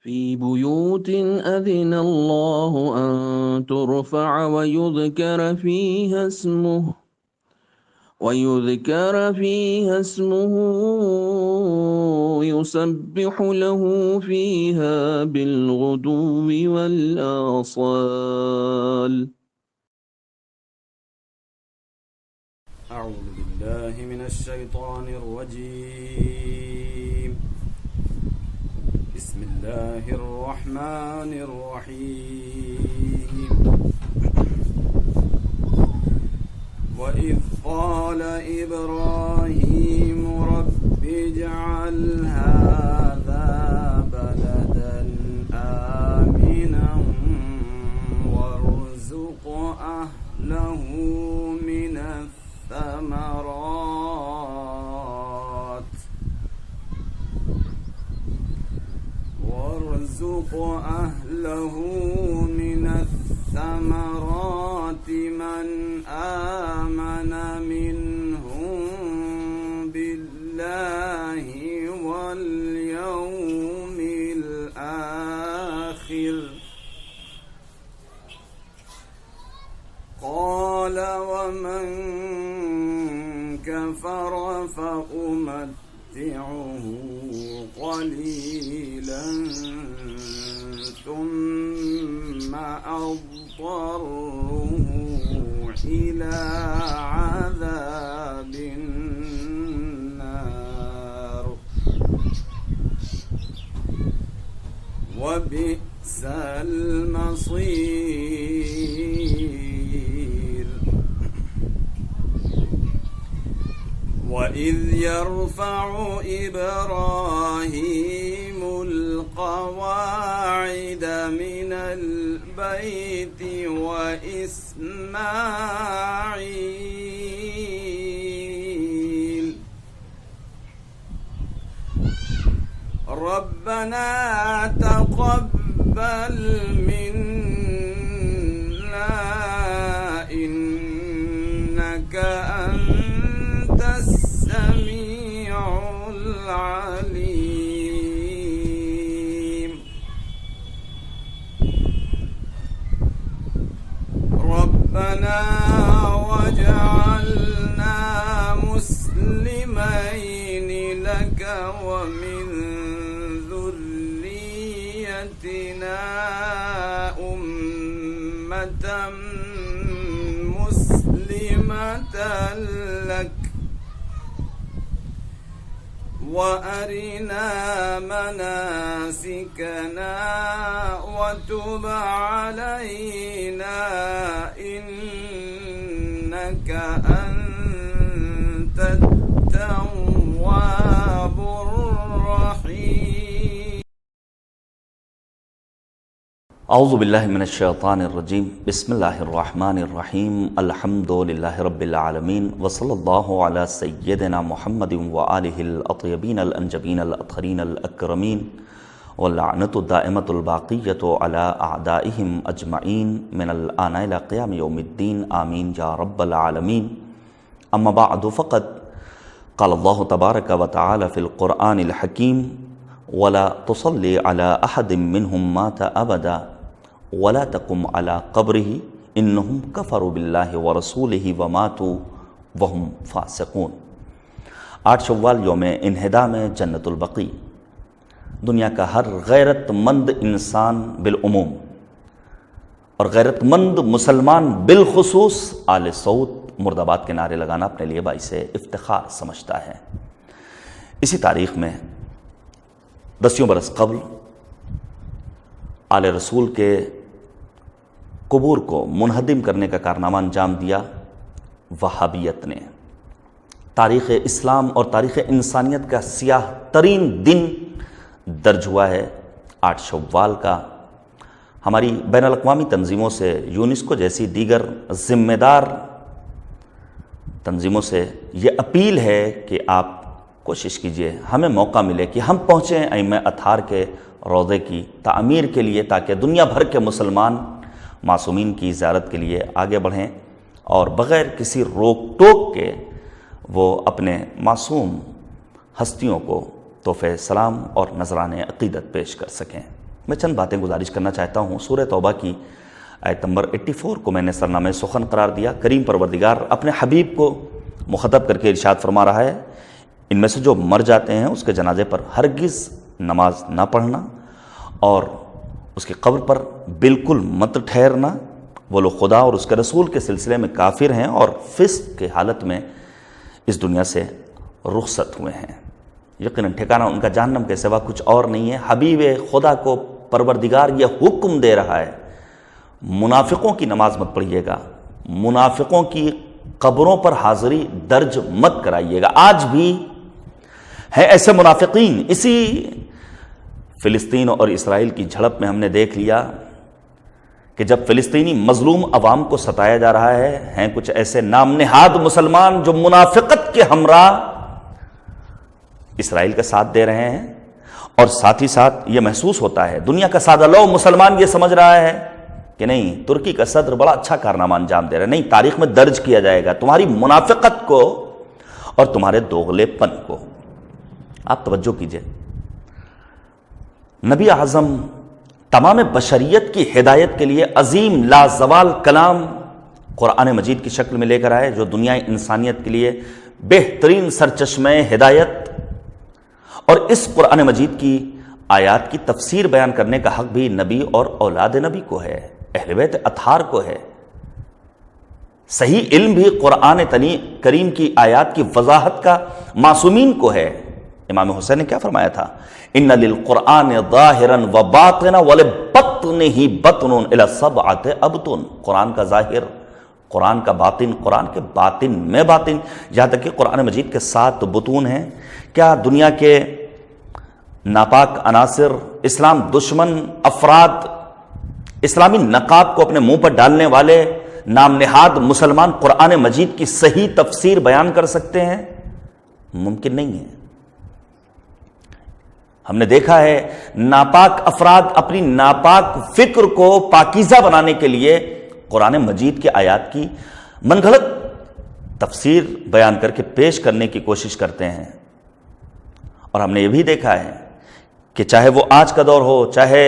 في بيوت أذن الله أن ترفع ويذكر فيها اسمه يسبح له فيها بالغدو والآصال. أعوذ بالله من الشيطان الرجيم. بسم الله الرحمن الرحيم. وإذ قال إبراهيم رب اجعل هذا بلدا آمنا وارزق أهله من الثمرات من آمن منهم بالله واليوم الآخر. قال ومن كفر فأمتعه قليلا ثم أضطره إلى عذاب النار وبئس المصير. وإذ يرفع إبراهيم القواعد من البيت وإسماعيل ربنا تقبل منا إنك أنت السميع العليم. ربنا واجعلنا مسلمين لك ومن ذريتنا أمة مسلمة لك وأرنا مناسكنا وتب علينا إنك أنت التواب الرحيم. اعوذ باللہ من الشیطان الرجیم. بسم اللہ الرحمن الرحیم. الحمد للہ رب العالمین وصلی اللہ علی سیدنا محمد وآلہ الاطیبین الانجبین الاطہرین الاکرمین واللعنۃ الدائمۃ الباقیۃ علی اعدائہم اجمعین من الآن الی قیام یوم الدین آمین یا رب العالمین. اما بعد فقد قال اللہ تبارک وتعالی فی القرآن الحکیم ولا تصلی علی احد منہم مات ابدا ولا تقم علی قبرہ انہم کفروا باللہ ورسولہ وماتوا وہم فاسقون. 8 شوال یوم انہدام جنت البقیع. دنیا کا ہر غیرت مند انسان بالعموم اور غیرت مند مسلمان بالخصوص آل سعود مرد آباد کے نعرے لگانا اپنے لیے باعث افتخار سمجھتا ہے. اسی تاریخ میں 10 برس قبل آل رسول کے قبور کو منہدم کرنے کا کارنامہ انجام دیا وہابیت نے. تاریخ اسلام اور تاریخ انسانیت کا سیاہ ترین دن درج ہوا ہے 8 شوال کا. ہماری بین الاقوامی تنظیموں سے یونیسکو جیسی دیگر ذمہ دار تنظیموں سے یہ اپیل ہے کہ آپ کوشش کیجئے ہمیں موقع ملے کہ ہم پہنچیں ائمہ اطہار کے روضے کی تعمیر کے لیے تاکہ دنیا بھر کے مسلمان معصومین کی زیارت کے لیے آگے بڑھیں اور بغیر کسی روک ٹوک کے وہ اپنے معصوم ہستیوں کو تحفہ سلام اور نذرانِ عقیدت پیش کر سکیں. میں چند باتیں گزارش کرنا چاہتا ہوں۔ سورہ توبہ کی آیت نمبر 84 کو میں نے سرنامہ سخن قرار دیا۔ کریم پروردگار اپنے حبیب کو مخاطب کر کے ارشاد فرما رہا ہے، ان میں سے جو مر جاتے ہیں اس کے جنازے پر ہرگز نماز نہ پڑھنا اور اس کی قبر پر بالکل مت ٹھہرنا، وہ لوگ خدا اور اس کے رسول کے سلسلے میں کافر ہیں اور فسق کے حالت میں اس دنیا سے رخصت ہوئے ہیں۔ یقیناً ٹھکانہ ان کا جہنم کے سوا کچھ اور نہیں ہے۔ حبیب خدا کو پروردگار یہ حکم دے رہا ہے، منافقوں کی نماز مت پڑھیے گا، منافقوں کی قبروں پر حاضری درج مت کرائیے گا۔ آج بھی ہیں ایسے منافقین۔ اسی فلسطین اور اسرائیل کی جھڑپ میں ہم نے دیکھ لیا کہ جب فلسطینی مظلوم عوام کو ستایا جا رہا ہے، ہیں کچھ ایسے نام نہاد مسلمان جو منافقت کے ہمراہ اسرائیل کا ساتھ دے رہے ہیں، اور ساتھ ہی ساتھ یہ محسوس ہوتا ہے، دنیا کا سادہ لو مسلمان یہ سمجھ رہا ہے کہ نہیں، ترکی کا صدر بڑا اچھا کارنامہ انجام دے رہا ہے، نہیں، تاریخ میں درج کیا جائے گا تمہاری منافقت کو اور تمہارے دوغلے پن کو۔ آپ توجہ کیجئے، نبی اعظم تمام بشریت کی ہدایت کے لیے عظیم لازوال کلام قرآن مجید کی شکل میں لے کر آئے، جو دنیا انسانیت کے لیے بہترین سرچشمہ ہدایت، اور اس قرآن مجید کی آیات کی تفسیر بیان کرنے کا حق بھی نبی اور اولاد نبی کو ہے، اہل بیت اطہار کو ہے۔ صحیح علم بھی قرآن کریم کی آیات کی وضاحت کا معصومین کو ہے۔ امام حسین نے کیا فرمایا تھا؟ ان للقرآن ظاہرا و باطنا ولبطنہ بطن الی سبعۃ ابطن، قرآن کا ظاہر، قرآن کا باطن، قرآن کے باطن میں باطن، یہاں تک کہ قرآن مجید کے 7 بطون ہیں۔ کیا دنیا کے ناپاک عناصر، اسلام دشمن افراد، اسلامی نقاب کو اپنے منہ پر ڈالنے والے نام نہاد مسلمان قرآن مجید کی صحیح تفسیر بیان کر سکتے ہیں؟ ممکن نہیں ہے۔ ہم نے دیکھا ہے ناپاک افراد اپنی ناپاک فکر کو پاکیزہ بنانے کے لیے قرآن مجید کی آیات کی منگھڑت تفسیر بیان کر کے پیش کرنے کی کوشش کرتے ہیں۔ اور ہم نے یہ بھی دیکھا ہے کہ چاہے وہ آج کا دور ہو، چاہے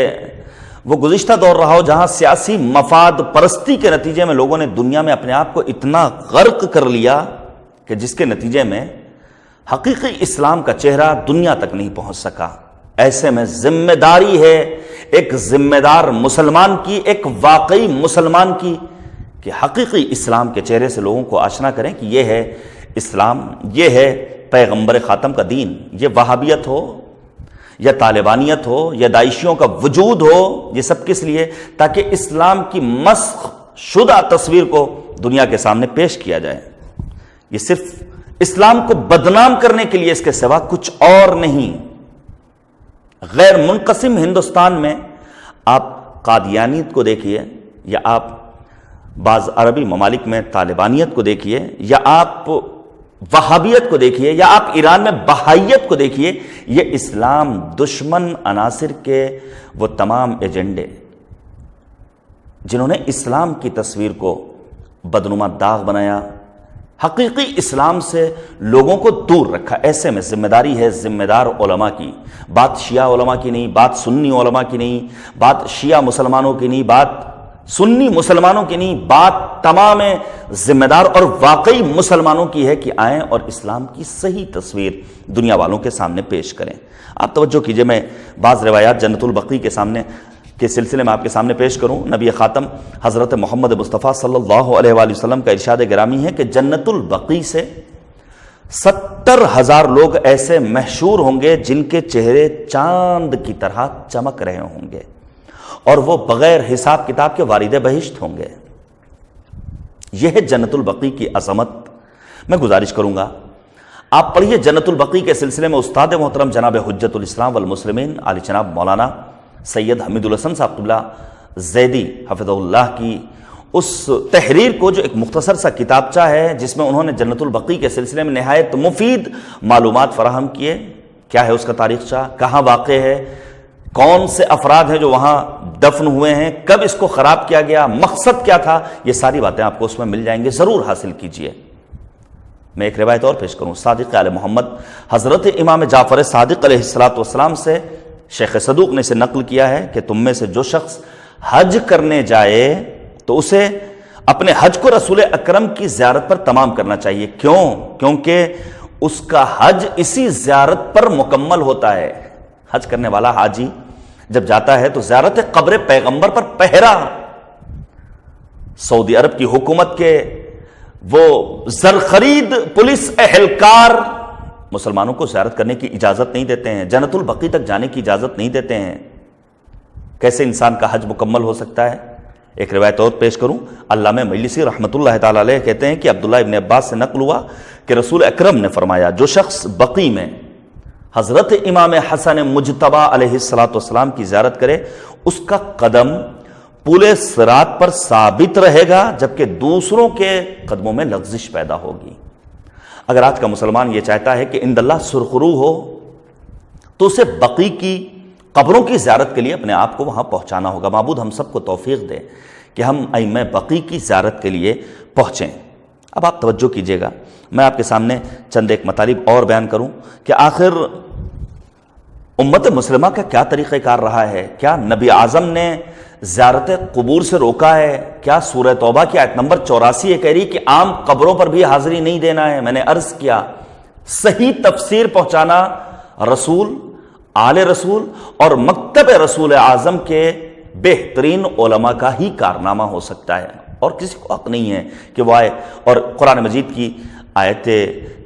وہ گزشتہ دور رہا ہو، جہاں سیاسی مفاد پرستی کے نتیجے میں لوگوں نے دنیا میں اپنے آپ کو اتنا غرق کر لیا کہ جس کے نتیجے میں حقیقی اسلام کا چہرہ دنیا تک نہیں پہنچ سکا۔ ایسے میں ذمہ داری ہے ایک ذمہ دار مسلمان کی، ایک واقعی مسلمان کی، کہ حقیقی اسلام کے چہرے سے لوگوں کو آشنا کریں کہ یہ ہے اسلام، یہ ہے پیغمبر خاتم کا دین۔ یہ وہابیت ہو یا طالبانیت ہو یا داعشیوں کا وجود ہو، یہ سب کس لیے؟ تاکہ اسلام کی مسخ شدہ تصویر کو دنیا کے سامنے پیش کیا جائے۔ یہ صرف اسلام کو بدنام کرنے کے لیے، اس کے سوا کچھ اور نہیں۔ غیر منقسم ہندوستان میں آپ قادیانیت کو دیکھیے، یا آپ بعض عربی ممالک میں طالبانیت کو دیکھیے، یا آپ وہابیت کو دیکھیے، یا آپ ایران میں بہائیت کو دیکھیے، یہ اسلام دشمن عناصر کے وہ تمام ایجنڈے جنہوں نے اسلام کی تصویر کو بدنما داغ بنایا، حقیقی اسلام سے لوگوں کو دور رکھا۔ ایسے میں ذمہ داری ہے ذمہ دار علماء کی، بات شیعہ علماء کی نہیں، بات سنی علماء کی نہیں، بات شیعہ مسلمانوں کی نہیں، بات سنی مسلمانوں کی نہیں، بات تمام ذمہ دار اور واقعی مسلمانوں کی ہے کہ آئیں اور اسلام کی صحیح تصویر دنیا والوں کے سامنے پیش کریں۔ آپ توجہ کیجئے، میں بعض روایات جنت البقیع کے سلسلے میں آپ کے سامنے پیش کروں۔ نبی خاتم حضرت محمد مصطفیٰ صلی اللہ علیہ وآلہ وسلم کا ارشاد گرامی ہے کہ جنت البقیع سے 70,000 لوگ ایسے محشور ہوں گے جن کے چہرے چاند کی طرح چمک رہے ہوں گے، اور وہ بغیر حساب کتاب کے وارد بہشت ہوں گے۔ یہ ہے جنت البقیع کی عظمت۔ میں گزارش کروں گا آپ پڑھیے جنت البقیع کے سلسلے میں استاد محترم جناب حجت الاسلام والمسلمین عالی جناب مولانا سید حمید الحسن صاحب قبلہ زیدی حفظہ اللہ کی اس تحریر کو، جو ایک مختصر سا کتابچہ ہے جس میں انہوں نے جنت البقیع کے سلسلے میں نہایت مفید معلومات فراہم کیے۔ کیا ہے اس کا تاریخچہ، کہاں واقع ہے، کون سے افراد ہیں جو وہاں دفن ہوئے ہیں، کب اس کو خراب کیا گیا، مقصد کیا تھا، یہ ساری باتیں آپ کو اس میں مل جائیں گے، ضرور حاصل کیجئے۔ میں ایک روایت اور پیش کروں، صادق آل محمد حضرت امام جعفر صادق علیہ السلام سے شیخ صدوق نے اسے نقل کیا ہے کہ تم میں سے جو شخص حج کرنے جائے تو اسے اپنے حج کو رسول اکرم کی زیارت پر تمام کرنا چاہیے. کیونکہ اس کا حج اسی زیارت پر مکمل ہوتا ہے. حج کرنے والا حاجی جب جاتا ہے تو زیارت قبر پیغمبر پر پہرا. سعودی عرب کی حکومت کے وہ زرخرید پولیس اہلکار مسلمانوں کو زیارت کرنے کی اجازت نہیں دیتے ہیں, جنت البقیع تک جانے کی اجازت نہیں دیتے ہیں. کیسے انسان کا حج مکمل ہو سکتا ہے؟ ایک روایت اور پیش کروں. علامہ مجلسی رحمۃ اللہ تعالی علیہ کہتے ہیں کہ عبداللہ ابن عباس سے نقل ہوا کہ رسول اکرم نے فرمایا, جو شخص بقیع میں حضرت امام حسن مجتبی علیہ السلام کی زیارت کرے اس کا قدم پورے صراط پر ثابت رہے گا جبکہ دوسروں کے قدموں میں لغزش پیدا ہوگی. اگر آج کا مسلمان یہ چاہتا ہے کہ عند اللہ سرخرو ہو تو اسے بقیع کی قبروں کی زیارت کے لیے اپنے آپ کو وہاں پہنچانا ہوگا. معبود ہم سب کو توفیق دے کہ ہم ائمہ بقیع کی زیارت کے لیے پہنچیں. اب آپ توجہ کیجئے گا, میں آپ کے سامنے چند ایک مطالب اور بیان کروں کہ آخر امت مسلمہ کا کیا طریقہ کار رہا ہے. کیا نبی اعظم نے زیارت قبور سے روکا ہے؟ کیا سورہ توبہ کی آیت نمبر 84 یہ کہہ رہی کہ عام قبروں پر بھی حاضری نہیں دینا ہے؟ میں نے عرض کیا صحیح تفسیر پہنچانا رسول, آل رسول اور مکتب رسول اعظم کے بہترین علماء کا ہی کارنامہ ہو سکتا ہے, اور کسی کو حق نہیں ہے کہ وہ آئے اور قرآن مجید کی آیت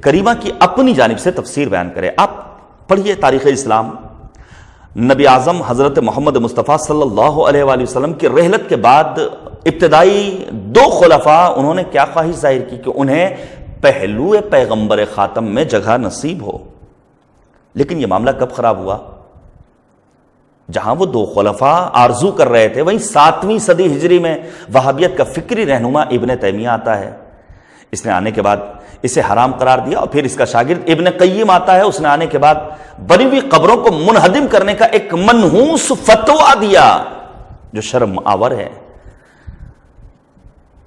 کریمہ کی اپنی جانب سے تفسیر بیان کرے. آپ پڑھیے تاریخ اسلام, نبی اعظم حضرت محمد مصطفیٰ صلی اللہ علیہ وآلہ وسلم کی رحلت کے بعد ابتدائی 2 خلفاء انہوں نے کیا خواہش ظاہر کی کہ انہیں پہلو پیغمبر خاتم میں جگہ نصیب ہو. لیکن یہ معاملہ کب خراب ہوا؟ جہاں وہ 2 خلفاء آرزو کر رہے تھے وہیں 7ویں صدی ہجری میں وہابیت کا فکری رہنما ابن تیمیہ آتا ہے. اس نے آنے کے بعد اسے حرام قرار دیا, اور پھر اس کا شاگرد ابن قیم آتا ہے, اس نے آنے کے بعد بنی ہوئی قبروں کو منہدم کرنے کا ایک منحوس فتویٰ دیا جو شرم آور ہے.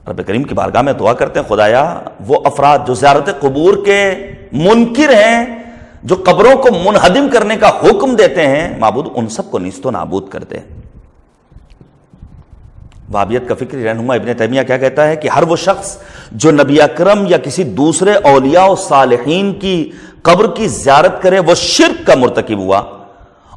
رب کریم کی بارگاہ میں دعا کرتے ہیں خدایا وہ افراد جو زیارت قبور کے منکر ہیں, جو قبروں کو منہدم کرنے کا حکم دیتے ہیں, معبود ان سب کو نیست و نابود کر دے. وہابیت کا فکری رہنما ابن تیمیہ کیا کہتا ہے کہ ہر وہ شخص جو نبی اکرم یا کسی دوسرے اولیاء و صالحین کی قبر کی زیارت کرے وہ شرک کا مرتکب ہوا,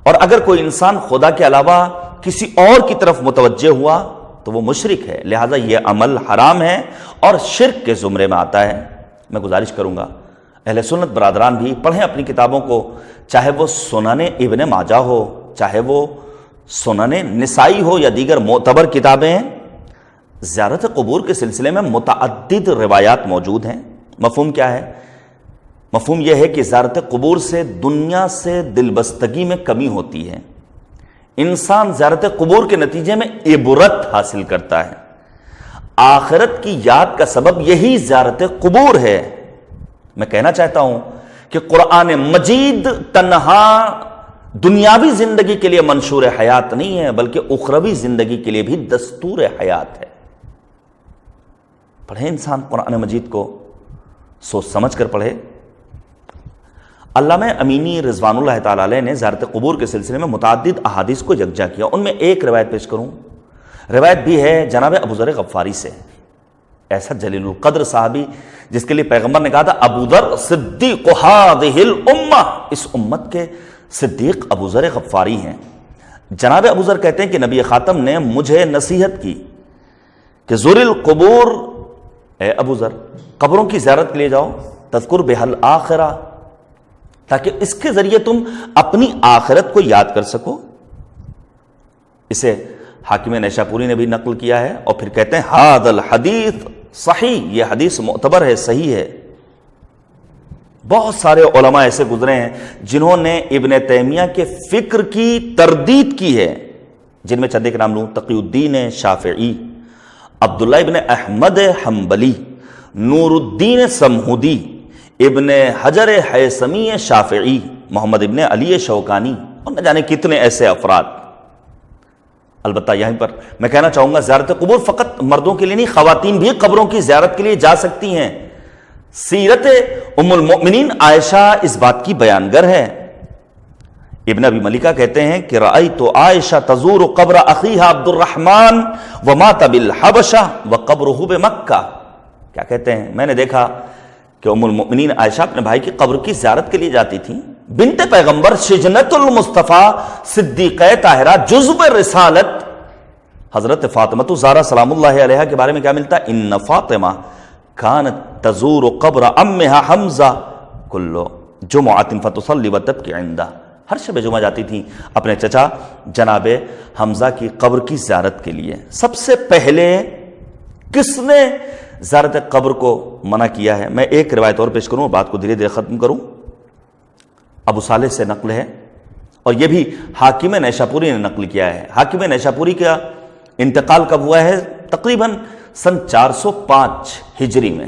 اور اگر کوئی انسان خدا کے علاوہ کسی اور کی طرف متوجہ ہوا تو وہ مشرک ہے. لہذا یہ عمل حرام ہے اور شرک کے زمرے میں آتا ہے. میں گزارش کروں گا اہل سنت برادران بھی پڑھیں اپنی کتابوں کو, چاہے وہ سنن ابن ماجہ ہو, چاہے وہ سنن نسائی ہو یا دیگر معتبر کتابیں. زیارت قبور کے سلسلے میں متعدد روایات موجود ہیں. مفہوم کیا ہے؟ مفہوم یہ ہے کہ زیارت قبور سے دنیا سے دلبستگی میں کمی ہوتی ہے. انسان زیارت قبور کے نتیجے میں عبرت حاصل کرتا ہے. آخرت کی یاد کا سبب یہی زیارت قبور ہے. میں کہنا چاہتا ہوں کہ قرآن مجید تنہا دنیاوی زندگی کے لیے منشور حیات نہیں ہے بلکہ اخروی زندگی کے لیے بھی دستور حیات ہے. پڑھیں انسان قرآن مجید کو, سوچ سمجھ کر پڑھے. علامہ امینی رضوان اللہ تعالی علیہ نے زیارت قبور کے سلسلے میں متعدد احادیث کو یکجا کیا. ان میں ایک روایت پیش کروں. روایت بھی ہے جناب ابو ذر غفاری سے, ایسا جلیل القدر صحابی جس کے لیے پیغمبر نے کہا تھا ابو ذر صدیق هذه الامہ, اس امت کے صدیق ابو ذر غفاری ہیں. جناب ابو ذر کہتے ہیں کہ نبی خاتم نے مجھے نصیحت کی کہ زور القبور, اے ابو ذر قبروں کی زیارت کے لیے جاؤ, تذکر بہل آخرہ, تاکہ اس کے ذریعے تم اپنی آخرت کو یاد کر سکو. اسے حاکم نیشاپوری نے بھی نقل کیا ہے, اور پھر کہتے ہیں ھذا الحدیث صحیح, یہ حدیث معتبر ہے, صحیح ہے. بہت سارے علماء ایسے گزرے ہیں جنہوں نے ابن تیمیہ کے فکر کی تردید کی ہے, جن میں چند ایک نام لوں. تقی الدین شافعی, عبداللہ ابن احمد حنبلی, نور الدین سمہودی, ابن حجر حیثمی شافعی, محمد ابن علی شوکانی, اور نہ جانے کتنے ایسے افراد. البتہ یہیں پر میں کہنا چاہوں گا زیارت قبور فقط مردوں کے لیے نہیں, خواتین بھی قبروں کی زیارت کے لیے جا سکتی ہیں. سیرت ام المؤمنین عائشہ اس بات کی بیانگر ہے. ابن ابی ملیکہ کہتے ہیں کہ رأیت عائشہ تزور قبر اخیہا عبد الرحمن ومات بالحبشہ وقبرہ بمکہ. کیا کہتے ہیں؟ میں نے دیکھا کہ ام المؤمنین عائشہ اپنے بھائی کی قبر کی زیارت کے لیے جاتی تھیں. بنت پیغمبر، شجنت المصطفیٰ، صدیقہ طاہرہ، جزو رسالت حضرت فاطمہ زہرا سلام اللہ علیہا کے بارے میں کیا ملتا ہے؟ ان فاطمہ کانت تزور قبر امہا حمزہ کل جمعۃ فتصلی وتبکی عندہ. ہر شب جمعہ جاتی تھیں اپنے چچا جناب حمزہ کی قبر کی زیارت کے لیے. سب سے پہلے کس نے زیارت قبر کو منع کیا ہے؟ میں ایک روایت اور پیش کروں اور بات کو دھیرے دھیرے ختم کروں. ابو صالح سے نقل ہے اور یہ بھی حاکم نیشاپوری نے نقل کیا ہے. حاکم نیشاپوری کا انتقال کب ہوا ہے؟ تقریباً سن 405 ہجری میں.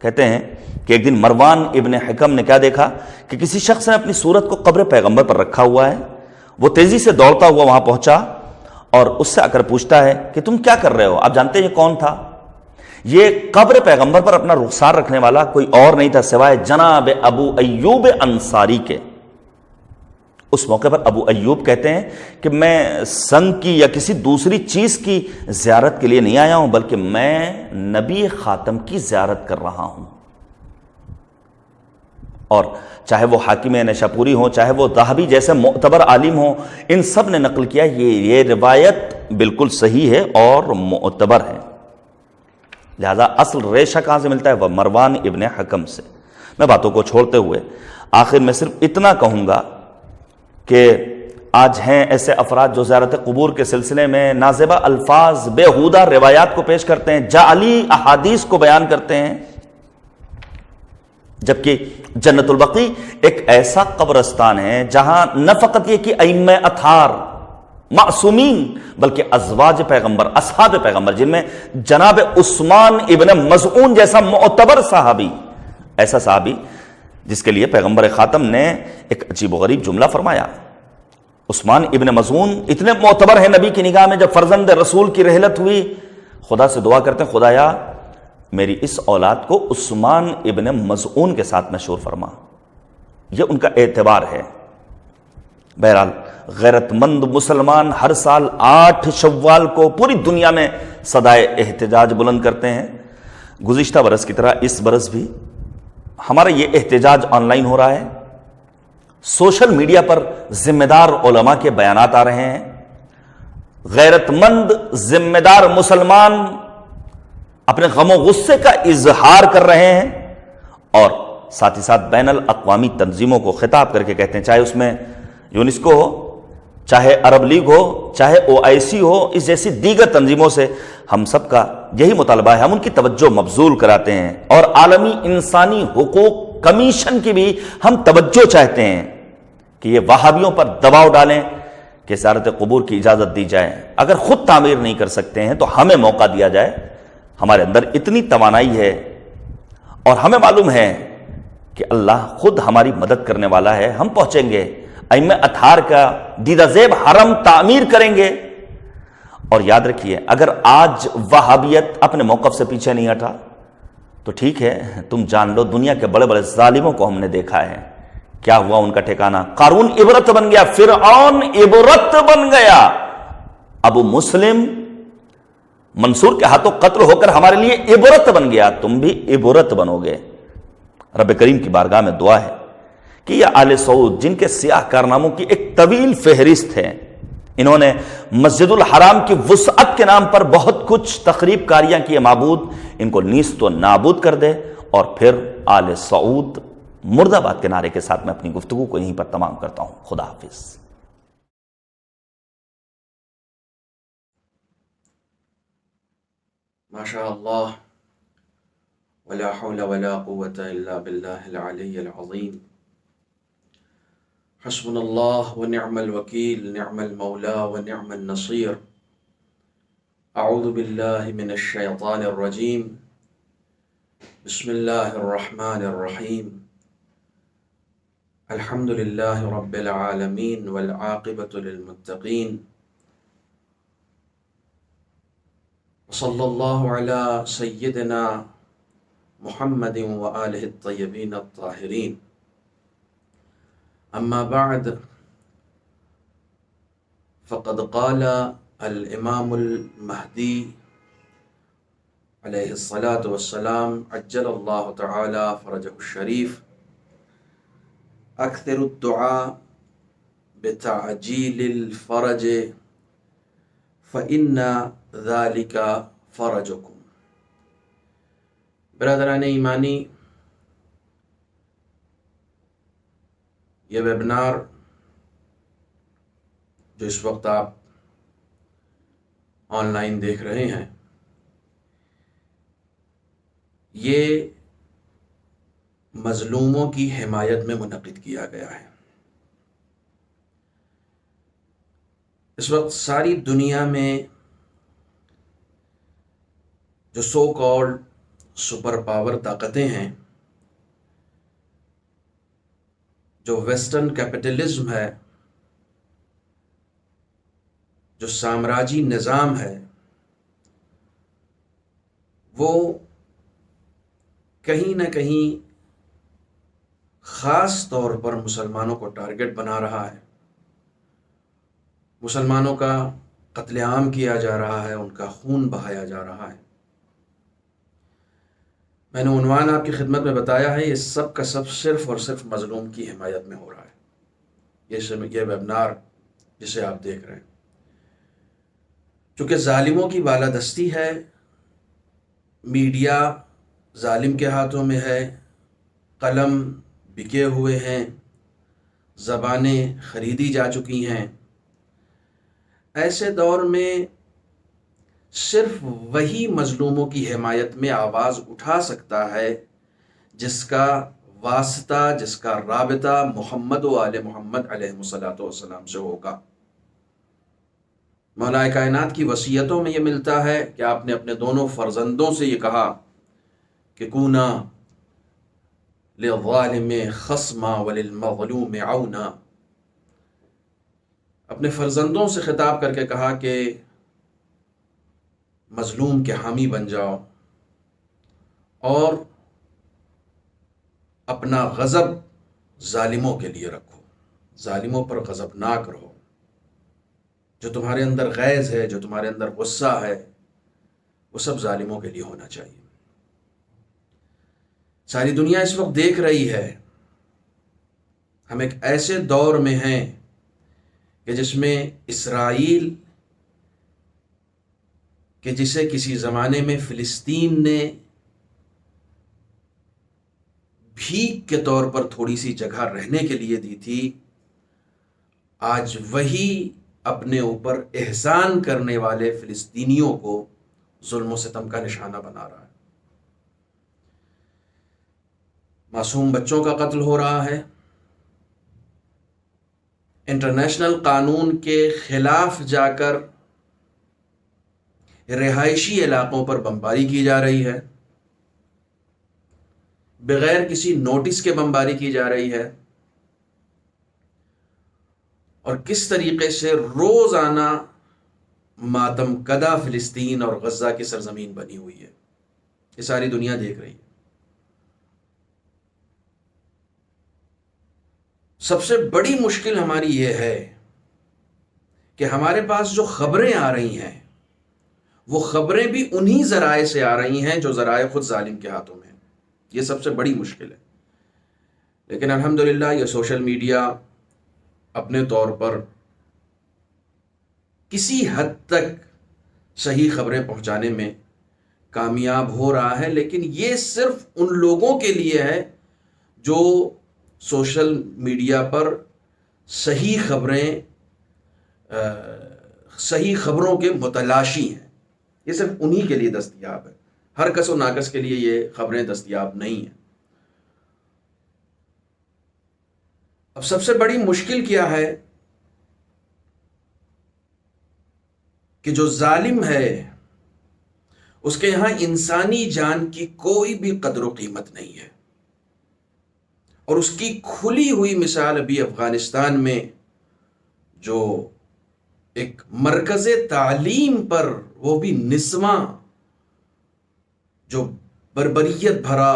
کہتے ہیں کہ ایک دن مروان ابن حکم نے کیا دیکھا کہ کسی شخص نے اپنی صورت کو قبر پیغمبر پر رکھا ہوا ہے. وہ تیزی سے دوڑتا ہوا وہاں پہنچا اور اس سے آ کر پوچھتا ہے کہ تم کیا کر رہے ہو؟ آپ جانتے ہیں یہ کون تھا؟ یہ قبر پیغمبر پر اپنا رخسار رکھنے والا کوئی اور نہیں تھا سوائے جناب ابو ایوب انصاری کے. اس موقع پر ابو ایوب کہتے ہیں کہ میں سنگ کی یا کسی دوسری چیز کی زیارت کے لیے نہیں آیا ہوں، بلکہ میں نبی خاتم کی زیارت کر رہا ہوں. اور چاہے وہ حاکم نیشاپوری ہوں، چاہے وہ ذہبی جیسے معتبر عالم ہوں، ان سب نے نقل کیا یہ روایت بالکل صحیح ہے اور معتبر ہے. لہذا اصل ریشہ کہاں سے ملتا ہے؟ وہ مروان ابن حکم سے. میں باتوں کو چھوڑتے ہوئے آخر میں صرف اتنا کہوں گا کہ آج ہیں ایسے افراد جو زیارت قبور کے سلسلے میں نازبہ الفاظ، بےہودہ روایات کو پیش کرتے ہیں، جعلی احادیث کو بیان کرتے ہیں، جبکہ جنت البقیع ایک ایسا قبرستان ہے جہاں نہ فقط یہ کہ ائمہ اطہار معصومین بلکہ ازواج پیغمبر، اصحاب پیغمبر، جن میں جناب عثمان ابن مظعون جیسا معتبر صحابی، ایسا صحابی جس کے لیے پیغمبر خاتم نے ایک عجیب و غریب جملہ فرمایا. عثمان ابن مظعون اتنے معتبر ہیں نبی کی نگاہ میں. جب فرزند رسول کی رحلت ہوئی خدا سے دعا کرتے ہیں خدایا میری اس اولاد کو عثمان ابن مظعون کے ساتھ مشہور فرما. یہ ان کا اعتبار ہے. بہرحال غیرت مند مسلمان ہر سال 8 شوال کو پوری دنیا میں صدائے احتجاج بلند کرتے ہیں. گزشتہ برس کی طرح اس برس بھی ہمارا یہ احتجاج آن لائن ہو رہا ہے. سوشل میڈیا پر ذمہ دار علماء کے بیانات آ رہے ہیں. غیرت مند ذمہ دار مسلمان اپنے غم و غصے کا اظہار کر رہے ہیں اور ساتھ ہی ساتھ بین الاقوامی تنظیموں کو خطاب کر کے کہتے ہیں، چاہے اس میں یونیسکو ہو، چاہے عرب لیگ ہو، چاہے OIC ہو، اس جیسی دیگر تنظیموں سے ہم سب کا یہی مطالبہ ہے. ہم ان کی توجہ مبذول کراتے ہیں اور عالمی انسانی حقوق کمیشن کی بھی ہم توجہ چاہتے ہیں کہ یہ وہابیوں پر دباؤ ڈالیں کہ زیارت قبور کی اجازت دی جائے. اگر خود تعمیر نہیں کر سکتے ہیں تو ہمیں موقع دیا جائے. ہمارے اندر اتنی توانائی ہے اور ہمیں معلوم ہے کہ اللہ خود ہماری مدد کرنے والا ہے. ہم پہنچیں گے، ائمہ اطہار کا دیدہ زیب حرم تعمیر کریں گے. اور یاد رکھیے اگر آج وہابیت اپنے موقف سے پیچھے نہیں ہٹا تو ٹھیک ہے، تم جان لو دنیا کے بڑے بڑے ظالموں کو ہم نے دیکھا ہے کیا ہوا ان کا ٹھکانہ. قارون عبرت بن گیا، فرعون عبرت بن گیا، ابو مسلم منصور کے ہاتھوں قتل ہو کر ہمارے لیے عبرت بن گیا. تم بھی عبرت بنو گے. رب کریم کی بارگاہ میں دعا ہے کہ یہ آل سعود جن کے سیاہ کارناموں کی ایک طویل فہرست ہے، انہوں نے مسجد الحرام کی وسعت کے نام پر بہت کچھ تخریب کاریاں کی. معبود ان کو نیست و نابود کر دے. اور پھر آل سعود مرد آباد کے نعرے کے ساتھ میں اپنی گفتگو کو یہیں پر تمام کرتا ہوں. خدا حافظ. ماشاء اللہ ولا حول ولا قوة الا باللہ العلی العظیم. حسبنا اللہ ونعم الوکیل، نعم المولا ونعم النصیر. اعوذ باللہ من الشیطان الرجیم. بسم اللہ الرحمن الرحیم. الحمد للہ رب العالمین والعاقبۃ للمتقین. صلی اللہ علی سیدنا محمد وآلہ الطیبین الطاہرین. اما بعد فقد قال الامام المہدی علیہ الصلاۃ والسلام عجل اللہ تعالی فرجہ الشریف اکثر الدعاء بتعجیل الفرج فإن ذلك فرجکم۔ برادران ایمانی، یہ ویبنار جو اس وقت آپ آن لائن دیکھ رہے ہیں، یہ مظلوموں کی حمایت میں منعقد کیا گیا ہے۔ اس وقت ساری دنیا میں جو سو کالڈ سپر پاور طاقتیں ہیں، جو ویسٹرن کیپٹلزم ہے، جو سامراجی نظام ہے، وہ کہیں نہ کہیں خاص طور پر مسلمانوں کو ٹارگٹ بنا رہا ہے، مسلمانوں کا قتل عام کیا جا رہا ہے، ان کا خون بہایا جا رہا ہے۔ میں نے عنوان آپ کی خدمت میں بتایا ہے، یہ سب کا سب صرف اور صرف مظلوم کی حمایت میں ہو رہا ہے۔ یہ ویبنار جسے آپ دیکھ رہے ہیں، چونکہ ظالموں کی بالادستی ہے، میڈیا ظالم کے ہاتھوں میں ہے، قلم بکے ہوئے ہیں، زبانیں خریدی جا چکی ہیں، ایسے دور میں صرف وہی مظلوموں کی حمایت میں آواز اٹھا سکتا ہے جس کا واسطہ، جس کا رابطہ محمد و آل محمد علیہ الصلوۃ والسلام سے ہوگا۔ مولا کائنات کی وصیتوں میں یہ ملتا ہے کہ آپ نے اپنے دونوں فرزندوں سے یہ کہا کہ کونا للظالم خصما وللمظلوم عونا، اپنے فرزندوں سے خطاب کر کے کہا کہ مظلوم کے حامی بن جاؤ اور اپنا غضب ظالموں کے لیے رکھو، ظالموں پر غضبناک رہو، جو تمہارے اندر غیظ ہے، جو تمہارے اندر غصہ ہے، وہ سب ظالموں کے لیے ہونا چاہیے۔ ساری دنیا اس وقت دیکھ رہی ہے، ہم ایک ایسے دور میں ہیں کہ جس میں اسرائیل، کہ جسے کسی زمانے میں فلسطین نے بھیک کے طور پر تھوڑی سی جگہ رہنے کے لیے دی تھی، آج وہی اپنے اوپر احسان کرنے والے فلسطینیوں کو ظلم و ستم کا نشانہ بنا رہا ہے۔ معصوم بچوں کا قتل ہو رہا ہے، انٹرنیشنل قانون کے خلاف جا کر رہائشی علاقوں پر بمباری کی جا رہی ہے، بغیر کسی نوٹس کے بمباری کی جا رہی ہے، اور کس طریقے سے روزانہ ماتم کدہ فلسطین اور غزہ کی سرزمین بنی ہوئی ہے، یہ ساری دنیا دیکھ رہی ہے۔ سب سے بڑی مشکل ہماری یہ ہے کہ ہمارے پاس جو خبریں آ رہی ہیں، وہ خبریں بھی انہی ذرائع سے آ رہی ہیں جو ذرائع خود ظالم کے ہاتھوں میں ہیں۔ یہ سب سے بڑی مشکل ہے، لیکن الحمدللہ یہ سوشل میڈیا اپنے طور پر کسی حد تک صحیح خبریں پہنچانے میں کامیاب ہو رہا ہے، لیکن یہ صرف ان لوگوں کے لیے ہے جو سوشل میڈیا پر صحیح خبروں کے متلاشی ہیں، یہ صرف انہی کے لیے دستیاب ہے، ہر کس و ناکس کے لیے یہ خبریں دستیاب نہیں ہیں۔ اب سب سے بڑی مشکل کیا ہے کہ جو ظالم ہے اس کے یہاں انسانی جان کی کوئی بھی قدر و قیمت نہیں ہے، اور اس کی کھلی ہوئی مثال ابھی افغانستان میں جو ایک مرکز تعلیم پر، وہ بھی نسواں، جو بربریت بھرا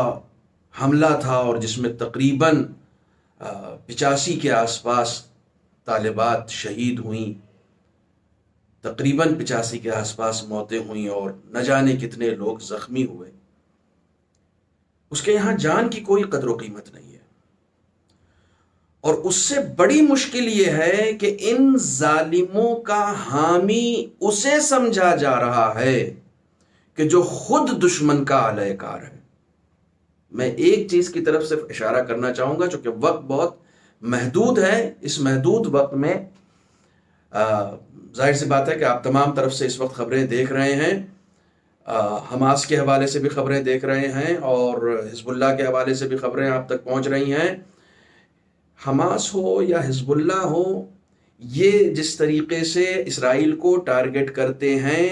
حملہ تھا اور جس میں تقریباً 85 کے آس پاس طالبات شہید ہوئیں، تقریباً 85 کے آس پاس موتیں ہوئیں اور نہ جانے کتنے لوگ زخمی ہوئے، اس کے یہاں جان کی کوئی قدر و قیمت نہیں ہے۔ اور اس سے بڑی مشکل یہ ہے کہ ان ظالموں کا حامی اسے سمجھا جا رہا ہے کہ جو خود دشمن کا اعلی کار ہے۔ میں ایک چیز کی طرف صرف اشارہ کرنا چاہوں گا، چونکہ وقت بہت محدود ہے۔ اس محدود وقت میں ظاہر سی بات ہے کہ آپ تمام طرف سے اس وقت خبریں دیکھ رہے ہیں، حماس کے حوالے سے بھی خبریں دیکھ رہے ہیں اور حزب اللہ کے حوالے سے بھی خبریں آپ تک پہنچ رہی ہیں۔ حماس ہو یا حزب اللہ ہو، یہ جس طریقے سے اسرائیل کو ٹارگٹ کرتے ہیں،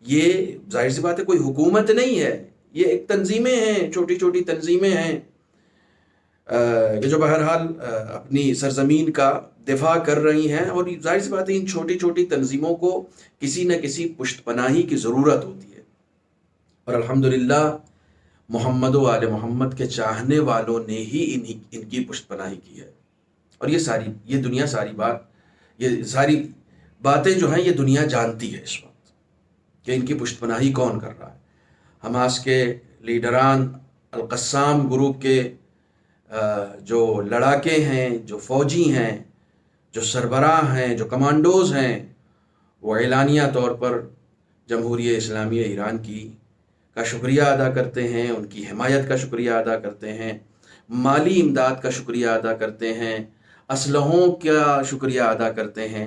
یہ ظاہر سی بات ہے کوئی حکومت نہیں ہے، یہ ایک تنظیمیں ہیں، چھوٹی چھوٹی تنظیمیں ہیں کہ جو بہرحال اپنی سرزمین کا دفاع کر رہی ہیں، اور ظاہر سی بات ہے ان چھوٹی چھوٹی تنظیموں کو کسی نہ کسی پشت پناہی کی ضرورت ہوتی ہے، اور الحمدللہ محمد و آل محمد کے چاہنے والوں نے ہی ان کی پشت پناہی کی ہے۔ اور یہ دنیا یہ ساری باتیں جو ہیں یہ دنیا جانتی ہے اس وقت کہ ان کی پشت پناہی کون کر رہا ہے۔ حماس کے لیڈران، القسام گروپ کے جو لڑاکے ہیں، جو فوجی ہیں، جو سربراہ ہیں، جو کمانڈوز ہیں، وہ اعلانیہ طور پر جمہوریہ اسلامی ایران کا شکریہ ادا کرتے ہیں، ان کی حمایت کا شکریہ ادا کرتے ہیں، مالی امداد کا شکریہ ادا کرتے ہیں، اسلحوں کا شکریہ ادا کرتے ہیں،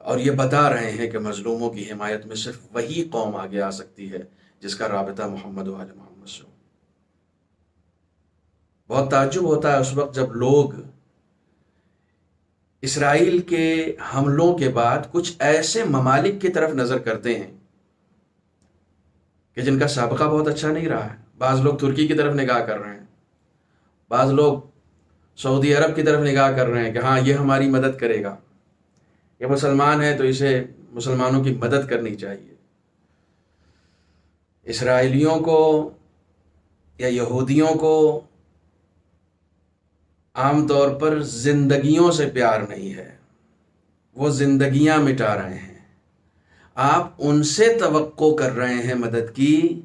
اور یہ بتا رہے ہیں کہ مظلوموں کی حمایت میں صرف وہی قوم آگے آ سکتی ہے جس کا رابطہ محمد و آل محمد سے ہو۔ بہت تعجب ہوتا ہے اس وقت جب لوگ اسرائیل کے حملوں کے بعد کچھ ایسے ممالک کی طرف نظر کرتے ہیں کہ جن کا سابقہ بہت اچھا نہیں رہا ہے۔ بعض لوگ ترکی کی طرف نگاہ کر رہے ہیں، بعض لوگ سعودی عرب کی طرف نگاہ کر رہے ہیں کہ ہاں یہ ہماری مدد کرے گا، یہ مسلمان ہے تو اسے مسلمانوں کی مدد کرنی چاہیے۔ اسرائیلیوں کو یا یہودیوں کو عام طور پر زندگیوں سے پیار نہیں ہے، وہ زندگیاں مٹا رہے ہیں۔ آپ ان سے توقع کر رہے ہیں مدد کی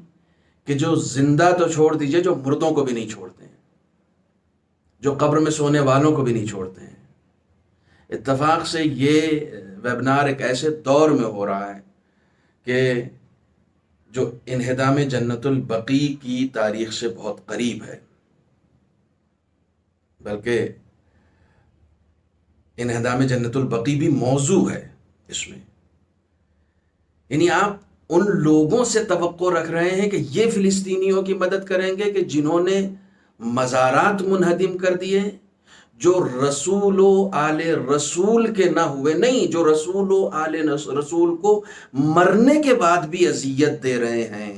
کہ جو زندہ تو چھوڑ دیجئے، جو مردوں کو بھی نہیں چھوڑتے ہیں، جو قبر میں سونے والوں کو بھی نہیں چھوڑتے ہیں۔ اتفاق سے یہ ویبنار ایک ایسے دور میں ہو رہا ہے کہ جو انہدام جنت البقیع کی تاریخ سے بہت قریب ہے، بلکہ انہدام جنت البقیع بھی موضوع ہے اس میں۔ یعنی آپ ان لوگوں سے توقع رکھ رہے ہیں کہ یہ فلسطینیوں کی مدد کریں گے کہ جنہوں نے مزارات منہدم کر دیے، جو رسول و آل رسول کے نہ ہوئے، نہیں، جو رسول و آل رسول کو مرنے کے بعد بھی اذیت دے رہے ہیں،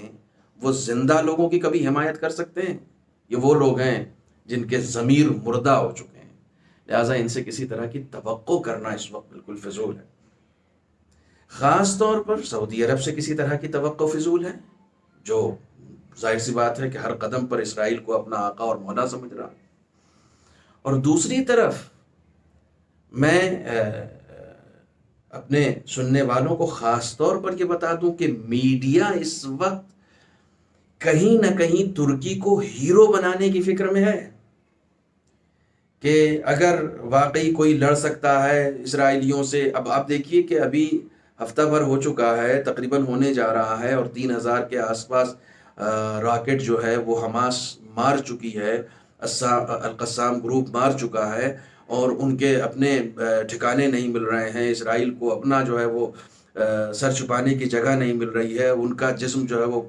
وہ زندہ لوگوں کی کبھی حمایت کر سکتے ہیں؟ یہ وہ لوگ ہیں جن کے ضمیر مردہ ہو چکے ہیں، لہٰذا ان سے کسی طرح کی توقع کرنا اس وقت بالکل فضول ہے۔ خاص طور پر سعودی عرب سے کسی طرح کی توقع فضول ہے، جو ظاہر سی بات ہے کہ ہر قدم پر اسرائیل کو اپنا آقا اور مولا سمجھ رہا ہے۔ اور دوسری طرف میں اپنے سننے والوں کو خاص طور پر یہ بتا دوں کہ میڈیا اس وقت کہیں نہ کہیں ترکی کو ہیرو بنانے کی فکر میں ہے کہ اگر واقعی کوئی لڑ سکتا ہے اسرائیلیوں سے۔ اب آپ دیکھیے کہ ابھی ہفتہ بھر ہو چکا ہے، تقریباً ہونے جا رہا ہے، اور 3000 کے آس پاس راکٹ جو ہے وہ حماس مار چکی ہے، القسام گروپ مار چکا ہے، اور ان کے اپنے ٹھکانے نہیں مل رہے ہیں۔ اسرائیل کو اپنا جو ہے وہ سر چھپانے کی جگہ نہیں مل رہی ہے، ان کا جسم جو ہے وہ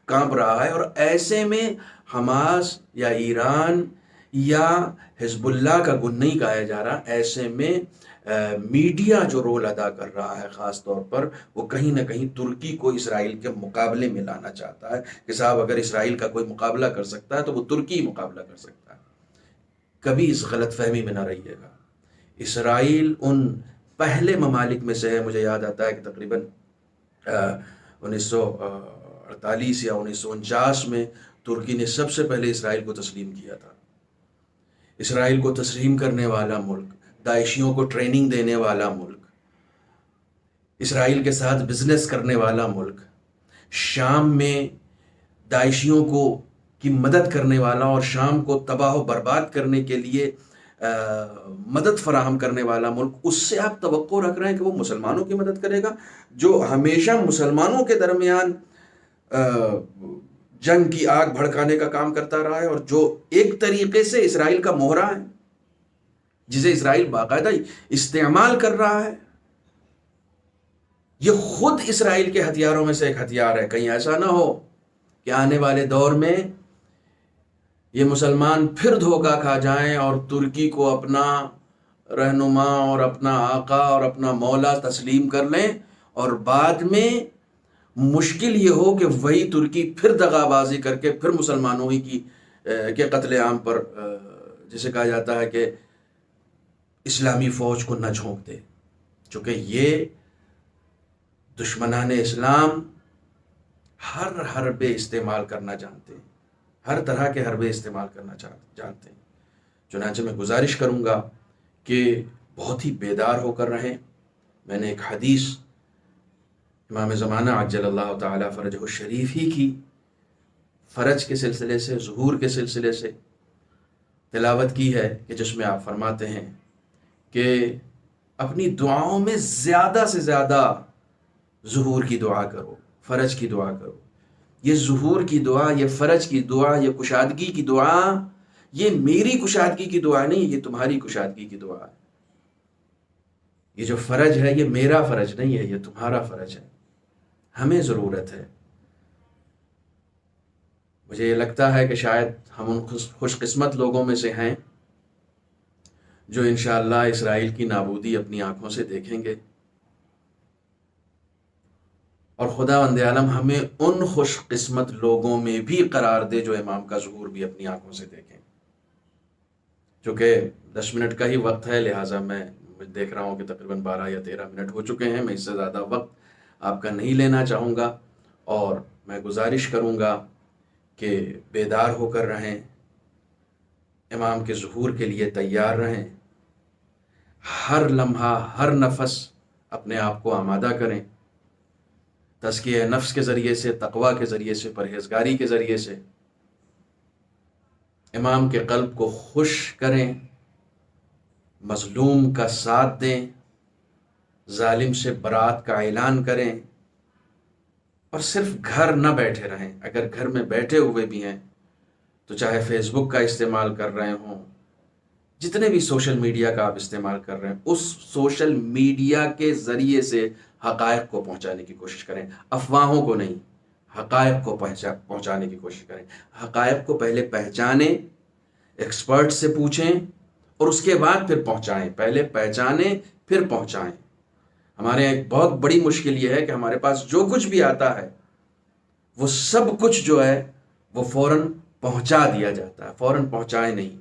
کانپ رہا ہے، اور ایسے میں حماس یا ایران یا حزب اللہ کا گن نہیں کہا جا رہا، ایسے میں میڈیا جو رول ادا کر رہا ہے خاص طور پر، وہ کہیں نہ کہیں ترکی کو اسرائیل کے مقابلے میں لانا چاہتا ہے کہ صاحب اگر اسرائیل کا کوئی مقابلہ کر سکتا ہے تو وہ ترکی مقابلہ کر سکتا ہے۔ کبھی اس غلط فہمی میں نہ رہیے گا۔ اسرائیل ان پہلے ممالک میں سے ہے، مجھے یاد آتا ہے کہ تقریباً 1948 یا 1949 میں ترکی نے سب سے پہلے اسرائیل کو تسلیم کیا تھا۔ اسرائیل کو تسلیم کرنے والا ملک، داعشیوں کو ٹریننگ دینے والا ملک، اسرائیل کے ساتھ بزنس کرنے والا ملک، شام میں داعشیوں کی مدد کرنے والا اور شام کو تباہ و برباد کرنے کے لیے مدد فراہم کرنے والا ملک، اس سے آپ توقع رکھ رہے ہیں کہ وہ مسلمانوں کی مدد کرے گا، جو ہمیشہ مسلمانوں کے درمیان جنگ کی آگ بھڑکانے کا کام کرتا رہا ہے، اور جو ایک طریقے سے اسرائیل کا موہرا ہے، جسے اسرائیل باقاعدہ استعمال کر رہا ہے۔ یہ خود اسرائیل کے ہتھیاروں میں سے ایک ہتھیار ہے۔ کہیں ایسا نہ ہو کہ آنے والے دور میں یہ مسلمان پھر دھوکہ کھا جائیں اور ترکی کو اپنا رہنما اور اپنا آقا اور اپنا مولا تسلیم کر لیں، اور بعد میں مشکل یہ ہو کہ وہی ترکی پھر دغا بازی کر کے پھر مسلمانوں ہی کے قتل عام پر جسے کہا جاتا ہے کہ اسلامی فوج کو نہ جھونک دے، چونکہ یہ دشمنان اسلام ہر حربے استعمال کرنا جانتے ہیں، ہر طرح کے حربے استعمال کرنا جانتے ہیں۔ چنانچہ میں گزارش کروں گا کہ بہت ہی بیدار ہو کر رہیں۔ میں نے ایک حدیث امام زمانہ عجل اللہ تعالی فرجہ الشریف ہی کی فرج کے سلسلے سے، ظہور کے سلسلے سے تلاوت کی ہے، کہ جس میں آپ فرماتے ہیں کہ اپنی دعاؤں میں زیادہ سے زیادہ ظہور کی دعا کرو، فرج کی دعا کرو۔ یہ ظہور کی دعا، یہ فرج کی دعا، یہ کشادگی کی دعا، یہ میری کشادگی کی دعا نہیں، یہ تمہاری کشادگی کی دعا ہے۔ یہ جو فرج ہے یہ میرا فرج نہیں ہے، یہ تمہارا فرج ہے۔ ہمیں ضرورت ہے، مجھے یہ لگتا ہے کہ شاید ہم ان خوش قسمت لوگوں میں سے ہیں جو انشاءاللہ اسرائیل کی نابودی اپنی آنکھوں سے دیکھیں گے، اور خداوند عالم ہمیں ان خوش قسمت لوگوں میں بھی قرار دے جو امام کا ظہور بھی اپنی آنکھوں سے دیکھیں۔ چونکہ 10 منٹ کا ہی وقت ہے، لہٰذا میں دیکھ رہا ہوں کہ تقریباً 12 یا 13 منٹ ہو چکے ہیں۔ میں اس سے زیادہ وقت آپ کا نہیں لینا چاہوں گا، اور میں گزارش کروں گا کہ بیدار ہو کر رہیں، امام کے ظہور کے لیے تیار رہیں، ہر لمحہ ہر نفس اپنے آپ کو آمادہ کریں، تزکیہ نفس کے ذریعے سے، تقویٰ کے ذریعے سے، پرہیزگاری کے ذریعے سے امام کے قلب کو خوش کریں، مظلوم کا ساتھ دیں، ظالم سے برات کا اعلان کریں، اور صرف گھر نہ بیٹھے رہیں۔ اگر گھر میں بیٹھے ہوئے بھی ہیں تو چاہے فیس بک کا استعمال کر رہے ہوں، جتنے بھی سوشل میڈیا کا آپ استعمال کر رہے ہیں، اس سوشل میڈیا کے ذریعے سے حقائق کو پہنچانے کی کوشش کریں، افواہوں کو نہیں، حقائق کو پہنچانے کی کوشش کریں۔ حقائق کو پہلے پہچانیں، ایکسپرٹ سے پوچھیں، اور اس کے بعد پھر پہنچائیں۔ پہلے پہچانیں پھر پہنچائیں۔ ہمارے ایک بہت بڑی مشکل یہ ہے کہ ہمارے پاس جو کچھ بھی آتا ہے وہ سب کچھ جو ہے وہ فوراً پہنچا دیا جاتا ہے، فوراً پہنچائے نہیں۔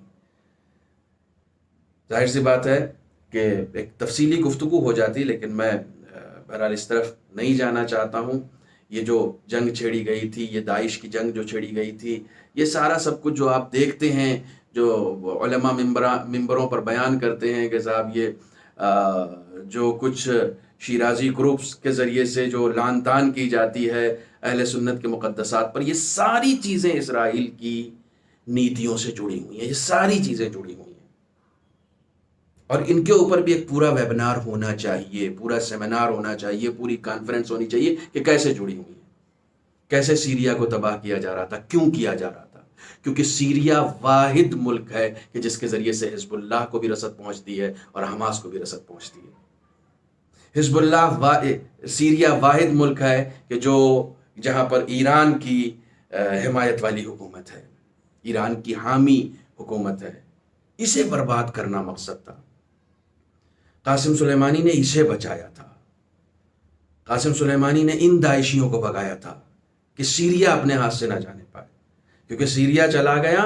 ظاہر سی بات ہے کہ ایک تفصیلی گفتگو ہو جاتی، لیکن میں بہرحال اس طرف نہیں جانا چاہتا ہوں۔ یہ جو جنگ چھیڑی گئی تھی، یہ داعش کی جنگ جو چھیڑی گئی تھی، یہ سارا سب کچھ جو آپ دیکھتے ہیں، جو علماء ممبروں پر بیان کرتے ہیں کہ صاحب یہ جو کچھ شیرازی گروپس کے ذریعے سے جو لعن طعن کی جاتی ہے اہل سنت کے مقدسات پر، یہ ساری چیزیں اسرائیل کی نیتیوں سے جڑی ہوئی ہیں، یہ ساری چیزیں جڑی ہوئی ہیں، اور ان کے اوپر بھی ایک پورا ویبنار ہونا چاہیے، پورا سیمینار ہونا چاہیے، پوری کانفرنس ہونی چاہیے کہ کیسے جڑی ہوئی ہیں، کیسے سیریا کو تباہ کیا جا رہا تھا، کیوں کیا جا رہا تھا۔ کیونکہ سیریا واحد ملک ہے کہ جس کے ذریعے سے حزب اللہ کو بھی رسد پہنچتی ہے اور حماس کو بھی رسد پہنچتی ہے۔ حزب اللہ سیریا واحد ملک ہے کہ جہاں پر ایران کی حمایت والی حکومت ہے، ایران کی حامی حکومت ہے۔ اسے برباد کرنا مقصد تھا۔ قاسم سلیمانی نے اسے بچایا تھا، قاسم سلیمانی نے ان داعشیوں کو بھگایا تھا کہ سیریا اپنے ہاتھ سے نہ جانے پائے، کیونکہ سیریا چلا گیا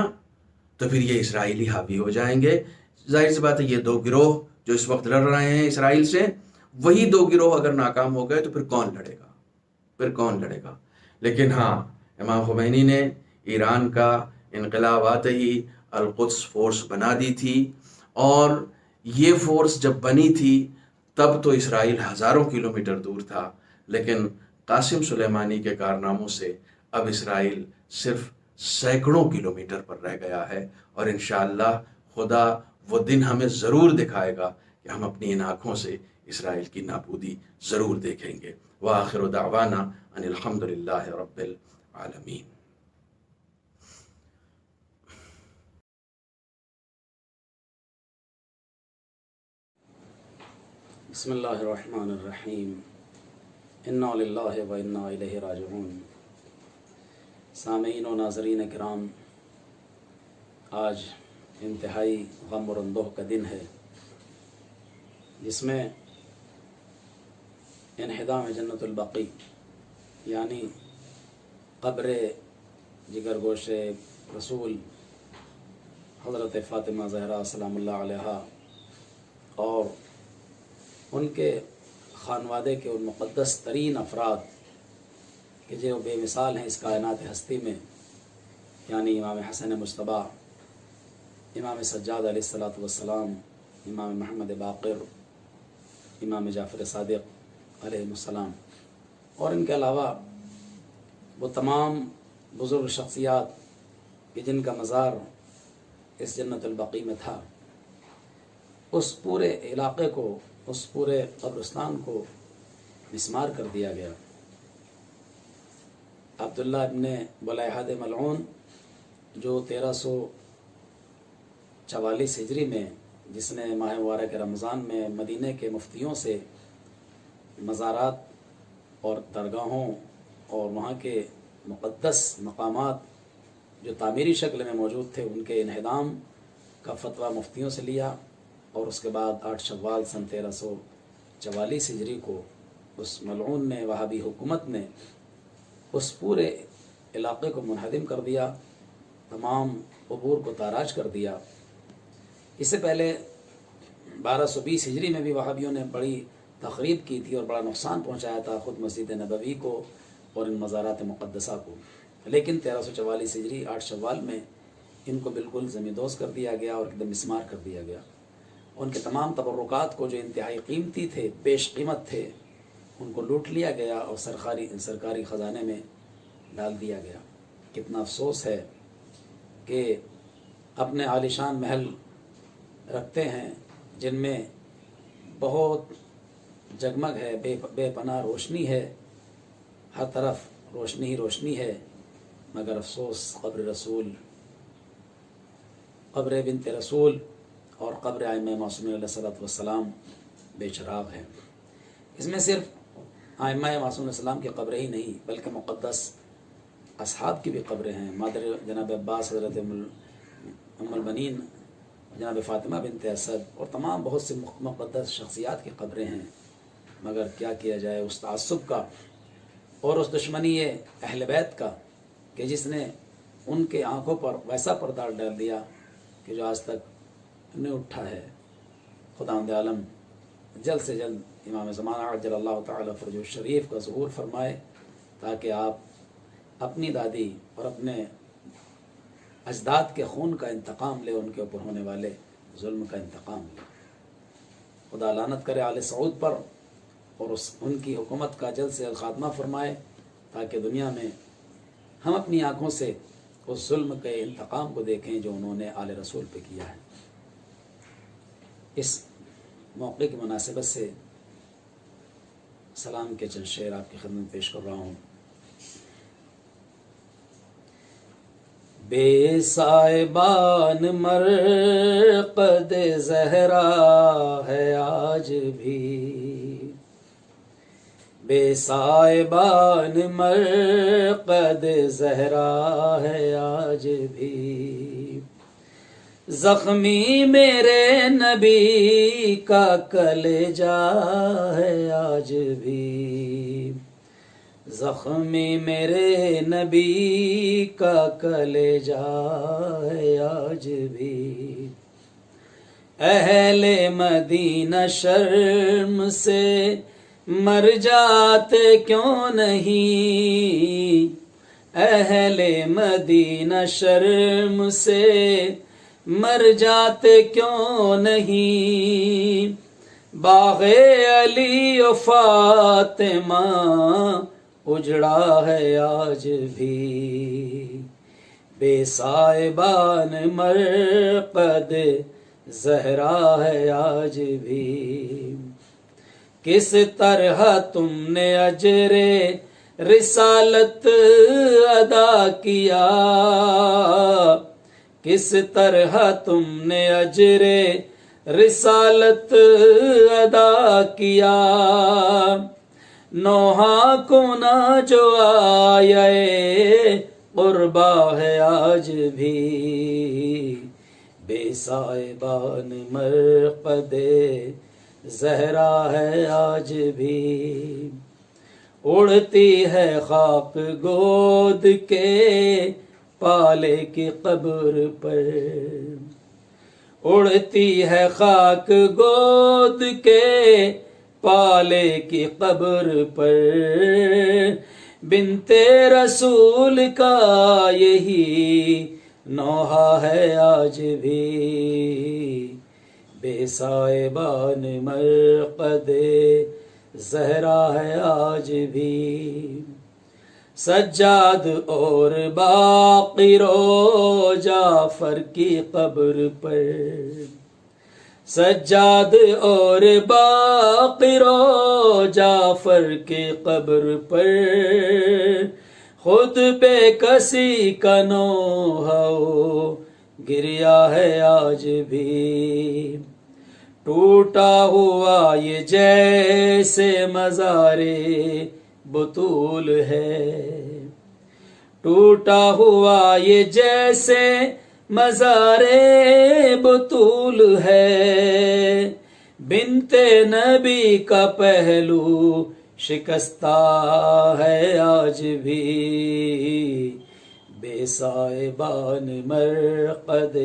تو پھر یہ اسرائیلی حاوی ہو جائیں گے۔ ظاہر سی بات ہے، یہ 2 گروہ جو اس وقت لڑ رہے ہیں اسرائیل سے، وہی 2 گروہ اگر ناکام ہو گئے تو پھر کون لڑے گا؟ لیکن ہاں، امام خمینی نے ایران کا انقلاب آتے ہی القدس فورس بنا دی تھی، اور یہ فورس جب بنی تھی تب تو اسرائیل ہزاروں کلومیٹر دور تھا، لیکن قاسم سلیمانی کے کارناموں سے اب اسرائیل صرف سینکڑوں کلومیٹر پر رہ گیا ہے، اور انشاءاللہ خدا وہ دن ہمیں ضرور دکھائے گا کہ ہم اپنی ان آنکھوں سے اسرائیل کی نابودی ضرور دیکھیں گے۔ وآخر دعوانا ان الحمدللہ رب العالمین۔ بسم اللہ الرحمن الرحیم، انا للہ و انا الیہ راجعون۔ سامعین و ناظرین کرام، آج انتہائی غم اور اندوہ کا دن ہے، جس میں انہدام جنت البقیع یعنی قبر جگر گوش رسول حضرت فاطمہ زہرا سلام اللہ علیہا اور ان کے خانوادے کے ان مقدس ترین افراد کہ جو بے مثال ہیں اس کائنات ہستی میں، یعنی امام حسن مجتبیٰ، امام سجاد علیہ الصلاۃ والسلام، امام محمد باقر، امام جعفر صادق علیہ السلام، اور ان کے علاوہ وہ تمام بزرگ شخصیات کہ جن کا مزار اس جنت البقیع میں تھا، اس پورے علاقے کو، اس پورے قبرستان کو مسمار کر دیا گیا۔ عبداللہ ابن بلیحد ملعون جو 1344 ہجری میں، جس نے ماہ مبارک رمضان میں مدینہ کے مفتیوں سے مزارات اور درگاہوں اور وہاں کے مقدس مقامات جو تعمیری شکل میں موجود تھے ان کے انہدام کا فتویٰ مفتیوں سے لیا، اور اس کے بعد 8 شوال سن 1344 ہجری کو اس ملعون نے، وہابی حکومت نے، اس پورے علاقے کو منہدم کر دیا، تمام قبور کو تاراج کر دیا۔ اس سے پہلے 1220 ہجری میں بھی وہابیوں نے بڑی تخریب کی تھی اور بڑا نقصان پہنچایا تھا خود مسجد نبوی کو اور ان مزارات مقدسہ کو، لیکن 1344 ہجری 8 شوال میں ان کو بالکل زمیندوز کر دیا گیا اور ایک دم مسمار کر دیا گیا۔ ان کے تمام تبرکات کو جو انتہائی قیمتی تھے، بیش قیمت تھے، ان کو لوٹ لیا گیا اور سرکاری خزانے میں ڈال دیا گیا۔ کتنا افسوس ہے کہ اپنے عالیشان محل رکھتے ہیں جن میں بہت جگمگ ہے، بے پناہ روشنی ہے، ہر طرف روشنی ہی روشنی ہے، مگر افسوس قبر رسول، قبر بنت رسول اور قبر ائمہ معصومین علیہ الصلوۃ والسلام بے چراغ ہے۔ اس میں صرف ائمہ معصومین علیہ السلام کی قبریں ہی نہیں بلکہ مقدس اصحاب کی بھی قبریں ہیں۔ مادر جناب عباس حضرت ام البنین جناب فاطمہ بنت اسد اور تمام بہت سے مقدس شخصیات کی قبریں ہیں، مگر کیا کیا جائے اس تعصب کا اور اس دشمنی اہل بیت کا کہ جس نے ان کے آنکھوں پر ویسا پردہ ڈال دیا کہ جو آج تک نہیں اٹھا ہے۔ خداوند عالم جلد سے جلد امام زمانہ عجل اللہ تعالی فرجہ الشریف کا ظہور فرمائے تاکہ آپ اپنی دادی اور اپنے اجداد کے خون کا انتقام لے، ان کے اوپر ہونے والے ظلم کا انتقام لے۔ خدا لعنت کرے آل سعود پر اور ان کی حکومت کا جلد سے جلد خاتمہ فرمائے تاکہ دنیا میں ہم اپنی آنکھوں سے اس ظلم کے انتقام کو دیکھیں جو انہوں نے آل رسول پہ کیا ہے۔ اس موقع کی مناسبت سے سلام کے چند شعر آپ کی خدمت پیش کر رہا ہوں۔ بے سائبان مرقد زہرا ہے آج بھی، بے سائبان مرقد زہرا ہے آج بھی، زخمی میرے نبی کا کلیجا ہے آج بھی، زخمی میرے نبی کا کلیجا ہے آج بھی، اہل مدینہ شرم سے مر جاتے کیوں نہیں، اہل مدینہ شرم سے مر جاتے کیوں نہیں، باغ علی و فاطمہ اجڑا ہے آج بھی، بے صاحبان مرقد زہرا ہے آج بھی۔ کس طرح تم نے اجر رسالت ادا کیا، کس طرح تم نے اجر رسالت ادا کیا، نوحہ کو نہ جو آئے قربا ہے آج بھی، بے صاحبان مرقد زہرا ہے آج بھی۔ اڑتی ہے خاک گود کے پالے کی قبر پر، اڑتی ہے خاک گود کے پالے کی قبر پر، بنت رسول کا یہی نوحہ ہے آج بھی، بے صاحبان مرقد زہرا ہے آج بھی۔ سجاد اور باقر و جعفر کی قبر پر، سجاد اور باقر و جعفر کی قبر پر، خود بے کسی کا نوحہ گریا ہے آج بھی۔ ٹوٹا ہوا یہ جیسے مزار بطول ہے، ٹوٹا ہوا یہ جیسے مزار بطول ہے، بنت نبی کا پہلو شکستہ ہے آج بھی، بے صاحبان مرقد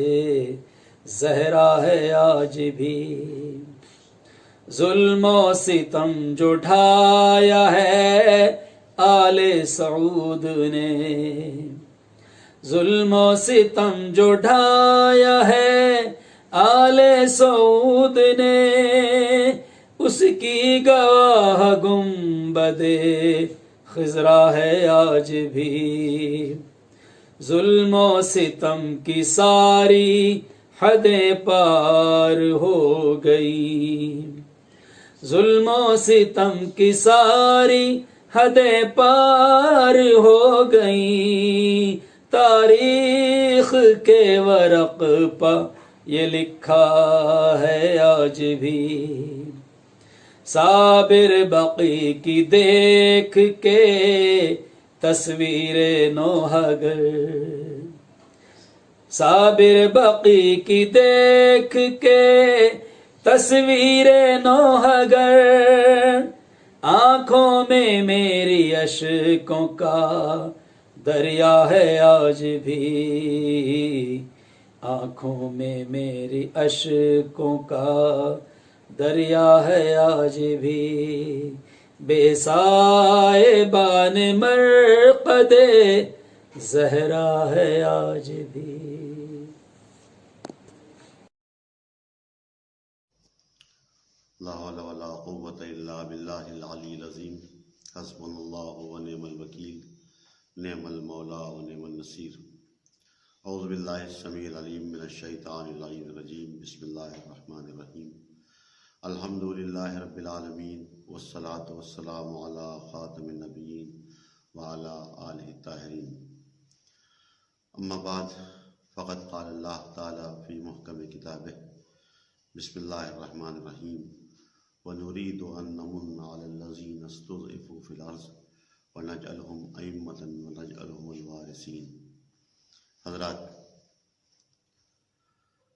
زہرا ہے آج بھی۔ ظلم و ستم جو ڈھایا ہے آل سعود نے، ظلم و ستم جو ڈھایا ہے آل سعود نے، اس کی گواہ گنبد خضرا ہے آج بھی۔ ظلم و ستم کی ساری حدیں پار ہو گئی، ظلم و ستم کی ساری حدیں پار ہو گئی، تاریخ کے ورق پہ یہ لکھا ہے آج بھی۔ صابر بقی کی دیکھ کے تصویر نوحہ گر، صابر بقی کی دیکھ کے تصویر نوحہ گر، آنکھوں میں میری اشکوں کا دریا ہے آج بھی، آنکھوں میں میری اشکوں کا دریا ہے آج بھی، بے صاحبان مرقد زہرا ہے آج بھی۔ لا حول ولا قوة الا باللہ العلی العظیم، حسبنا اللہ ونعم الوکیل، نعم المولا ونعم النصیر۔ اعوذ باللہ السمیع العلیم من الشیطان اللعین الرجیم، بسم اللہ الرحمن الرحیم۔ الحمد للہ رب العالمین، والصلاة والسلام علی خاتم النبیین وعلی آلہ الطاہرین۔ اما بعد، فقد قال اللہ تعالی فی محکم کتابہ، بسم اللہ الرحمن الرحیم، وَنُرِيدُ أَن نَّمُنَّ عَلَى الَّذِينَ اسْتُضْعِفُوا فِي الْأَرْضِ وَنَجْعَلَهُمْ أَئِمَّةً وَنَجْعَلَهُمُ الْوَارِثِينَ۔ حضرات،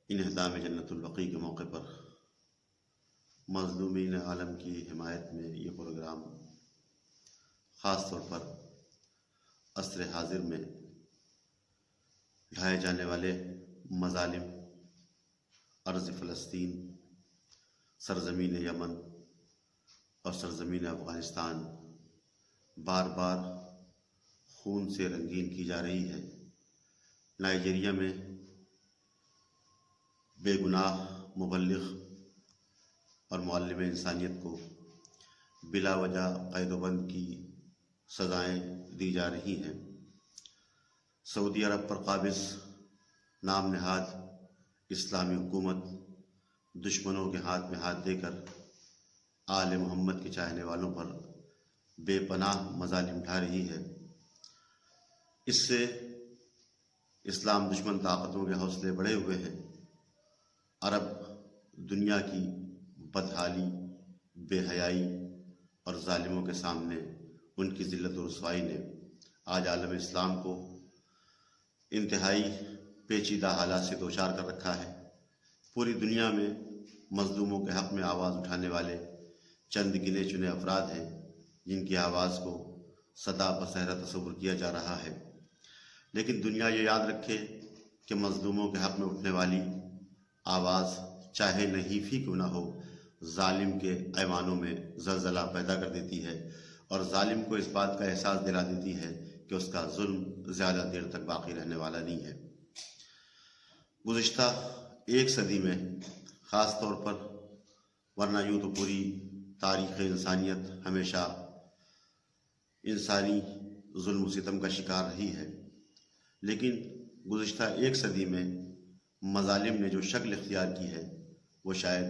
انہدام جنت البقیع کے موقع پر مظلومین عالم کی حمایت میں یہ پروگرام خاص طور پر عصر حاضر میں ڈھائے جانے والے مظالم ارض فلسطین، سرزمین یمن اور سرزمین افغانستان بار بار خون سے رنگین کی جا رہی ہے۔ نائجیریا میں بے گناہ مبلغ اور معلم انسانیت کو بلا وجہ قید و بند کی سزائیں دی جا رہی ہیں۔ سعودی عرب پر قابض نام نہاد اسلامی حکومت دشمنوں کے ہاتھ میں ہاتھ دے کر آل محمد کے چاہنے والوں پر بے پناہ مظالم ڈھا رہی ہے۔ اس سے اسلام دشمن طاقتوں کے حوصلے بڑھے ہوئے ہیں۔ عرب دنیا کی بدحالی، بے حیائی اور ظالموں کے سامنے ان کی ذلت و رسوائی نے آج عالم اسلام کو انتہائی پیچیدہ حالات سے دوچار کر رکھا ہے۔ پوری دنیا میں مظلوموں کے حق میں آواز اٹھانے والے چند گنے چنے افراد ہیں جن کی آواز کو سدا بصیرہ تصور کیا جا رہا ہے، لیکن دنیا یہ یاد رکھے کہ مظلوموں کے حق میں اٹھنے والی آواز چاہے نہیں بھی کیوں نہ ہو، ظالم کے ایوانوں میں زلزلہ پیدا کر دیتی ہے اور ظالم کو اس بات کا احساس دلا دیتی ہے کہ اس کا ظلم زیادہ دیر تک باقی رہنے والا نہیں ہے۔ گزشتہ ایک صدی میں خاص طور پر، ورنہ یوں تو پوری تاریخ انسانیت ہمیشہ انسانی ظلم و ستم کا شکار رہی ہے، لیکن گزشتہ ایک صدی میں مظالم نے جو شکل اختیار کی ہے وہ شاید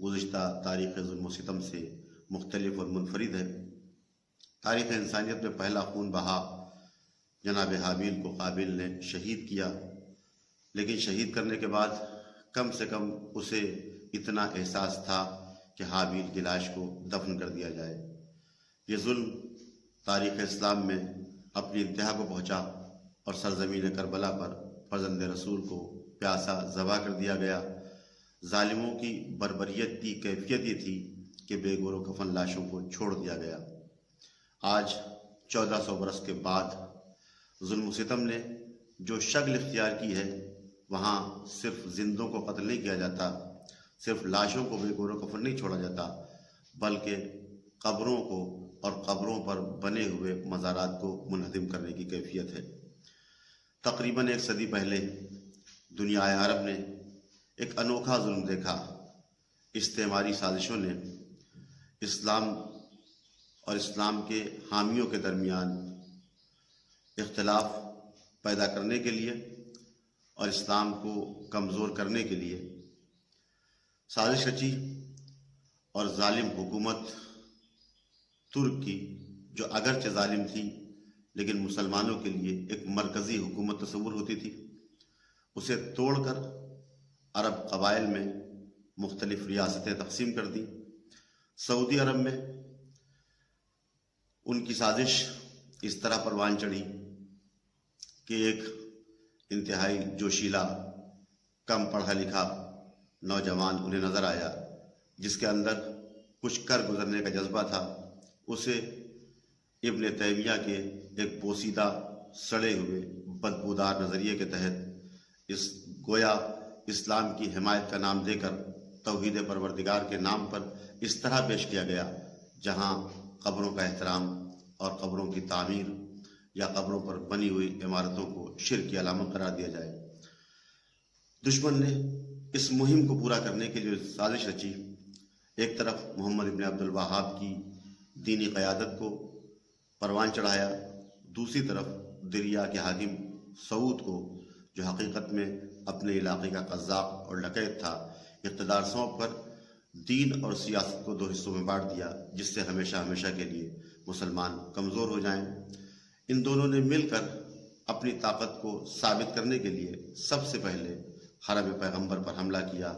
گزشتہ تاریخ ظلم و ستم سے مختلف اور منفرد ہے۔ تاریخ انسانیت میں پہلا خون بہا جناب حابیل کو قابیل نے شہید کیا، لیکن شہید کرنے کے بعد کم سے کم اسے اتنا احساس تھا کہ حابیل کی لاش کو دفن کر دیا جائے۔ یہ ظلم تاریخ اسلام میں اپنی انتہا کو پہنچا اور سرزمین کربلا پر فرزند رسول کو پیاسا ذبح کر دیا گیا۔ ظالموں کی بربریت کی کیفیت یہ تھی کہ بے گور و کفن لاشوں کو چھوڑ دیا گیا۔ آج 1400 برس کے بعد ظلم و ستم نے جو شکل اختیار کی ہے، وہاں صرف زندوں کو قتل نہیں کیا جاتا، صرف لاشوں کو بے گور و کفن نہیں چھوڑا جاتا، بلکہ قبروں کو اور قبروں پر بنے ہوئے مزارات کو منہدم کرنے کی کیفیت ہے۔ تقریباً ایک صدی پہلے دنیا عرب نے ایک انوکھا ظلم دیکھا۔ استعماری سازشوں نے اسلام اور اسلام کے حامیوں کے درمیان اختلاف پیدا کرنے کے لیے اور اسلام کو کمزور کرنے کے لیے سازش رچی، اور ظالم حکومت ترک کی، جو اگرچہ ظالم تھی لیکن مسلمانوں کے لیے ایک مرکزی حکومت تصور ہوتی تھی، اسے توڑ کر عرب قبائل میں مختلف ریاستیں تقسیم کر دیں۔ سعودی عرب میں ان کی سازش اس طرح پروان چڑھی کہ ایک انتہائی جوشیلا، کم پڑھا لکھا نوجوان انہیں نظر آیا جس کے اندر کچھ کر گزرنے کا جذبہ تھا۔ اسے ابن تیمیہ کے ایک پوسیدہ، سڑے ہوئے، بدبودار نظریے کے تحت گویا اسلام کی حمایت کا نام دے کر توحید پروردگار کے نام پر اس طرح پیش کیا گیا جہاں قبروں کا احترام اور قبروں کی تعمیر یا قبروں پر بنی ہوئی عمارتوں کو شرک کی علامت قرار دیا جائے۔ دشمن نے اس مہم کو پورا کرنے کے لیے سازش رچی۔ ایک طرف محمد ابن عبد الوہاب کی دینی قیادت کو پروان چڑھایا، دوسری طرف دریا کے حاکم سعود کو، جو حقیقت میں اپنے علاقے کا قذاق اور ڈکیت تھا، اقتدار سونپ کر دین اور سیاست کو دو حصوں میں بانٹ دیا جس سے ہمیشہ ہمیشہ کے لیے مسلمان کمزور ہو جائیں۔ ان دونوں نے مل کر اپنی طاقت کو ثابت کرنے کے لیے سب سے پہلے حرم پیغمبر پر حملہ کیا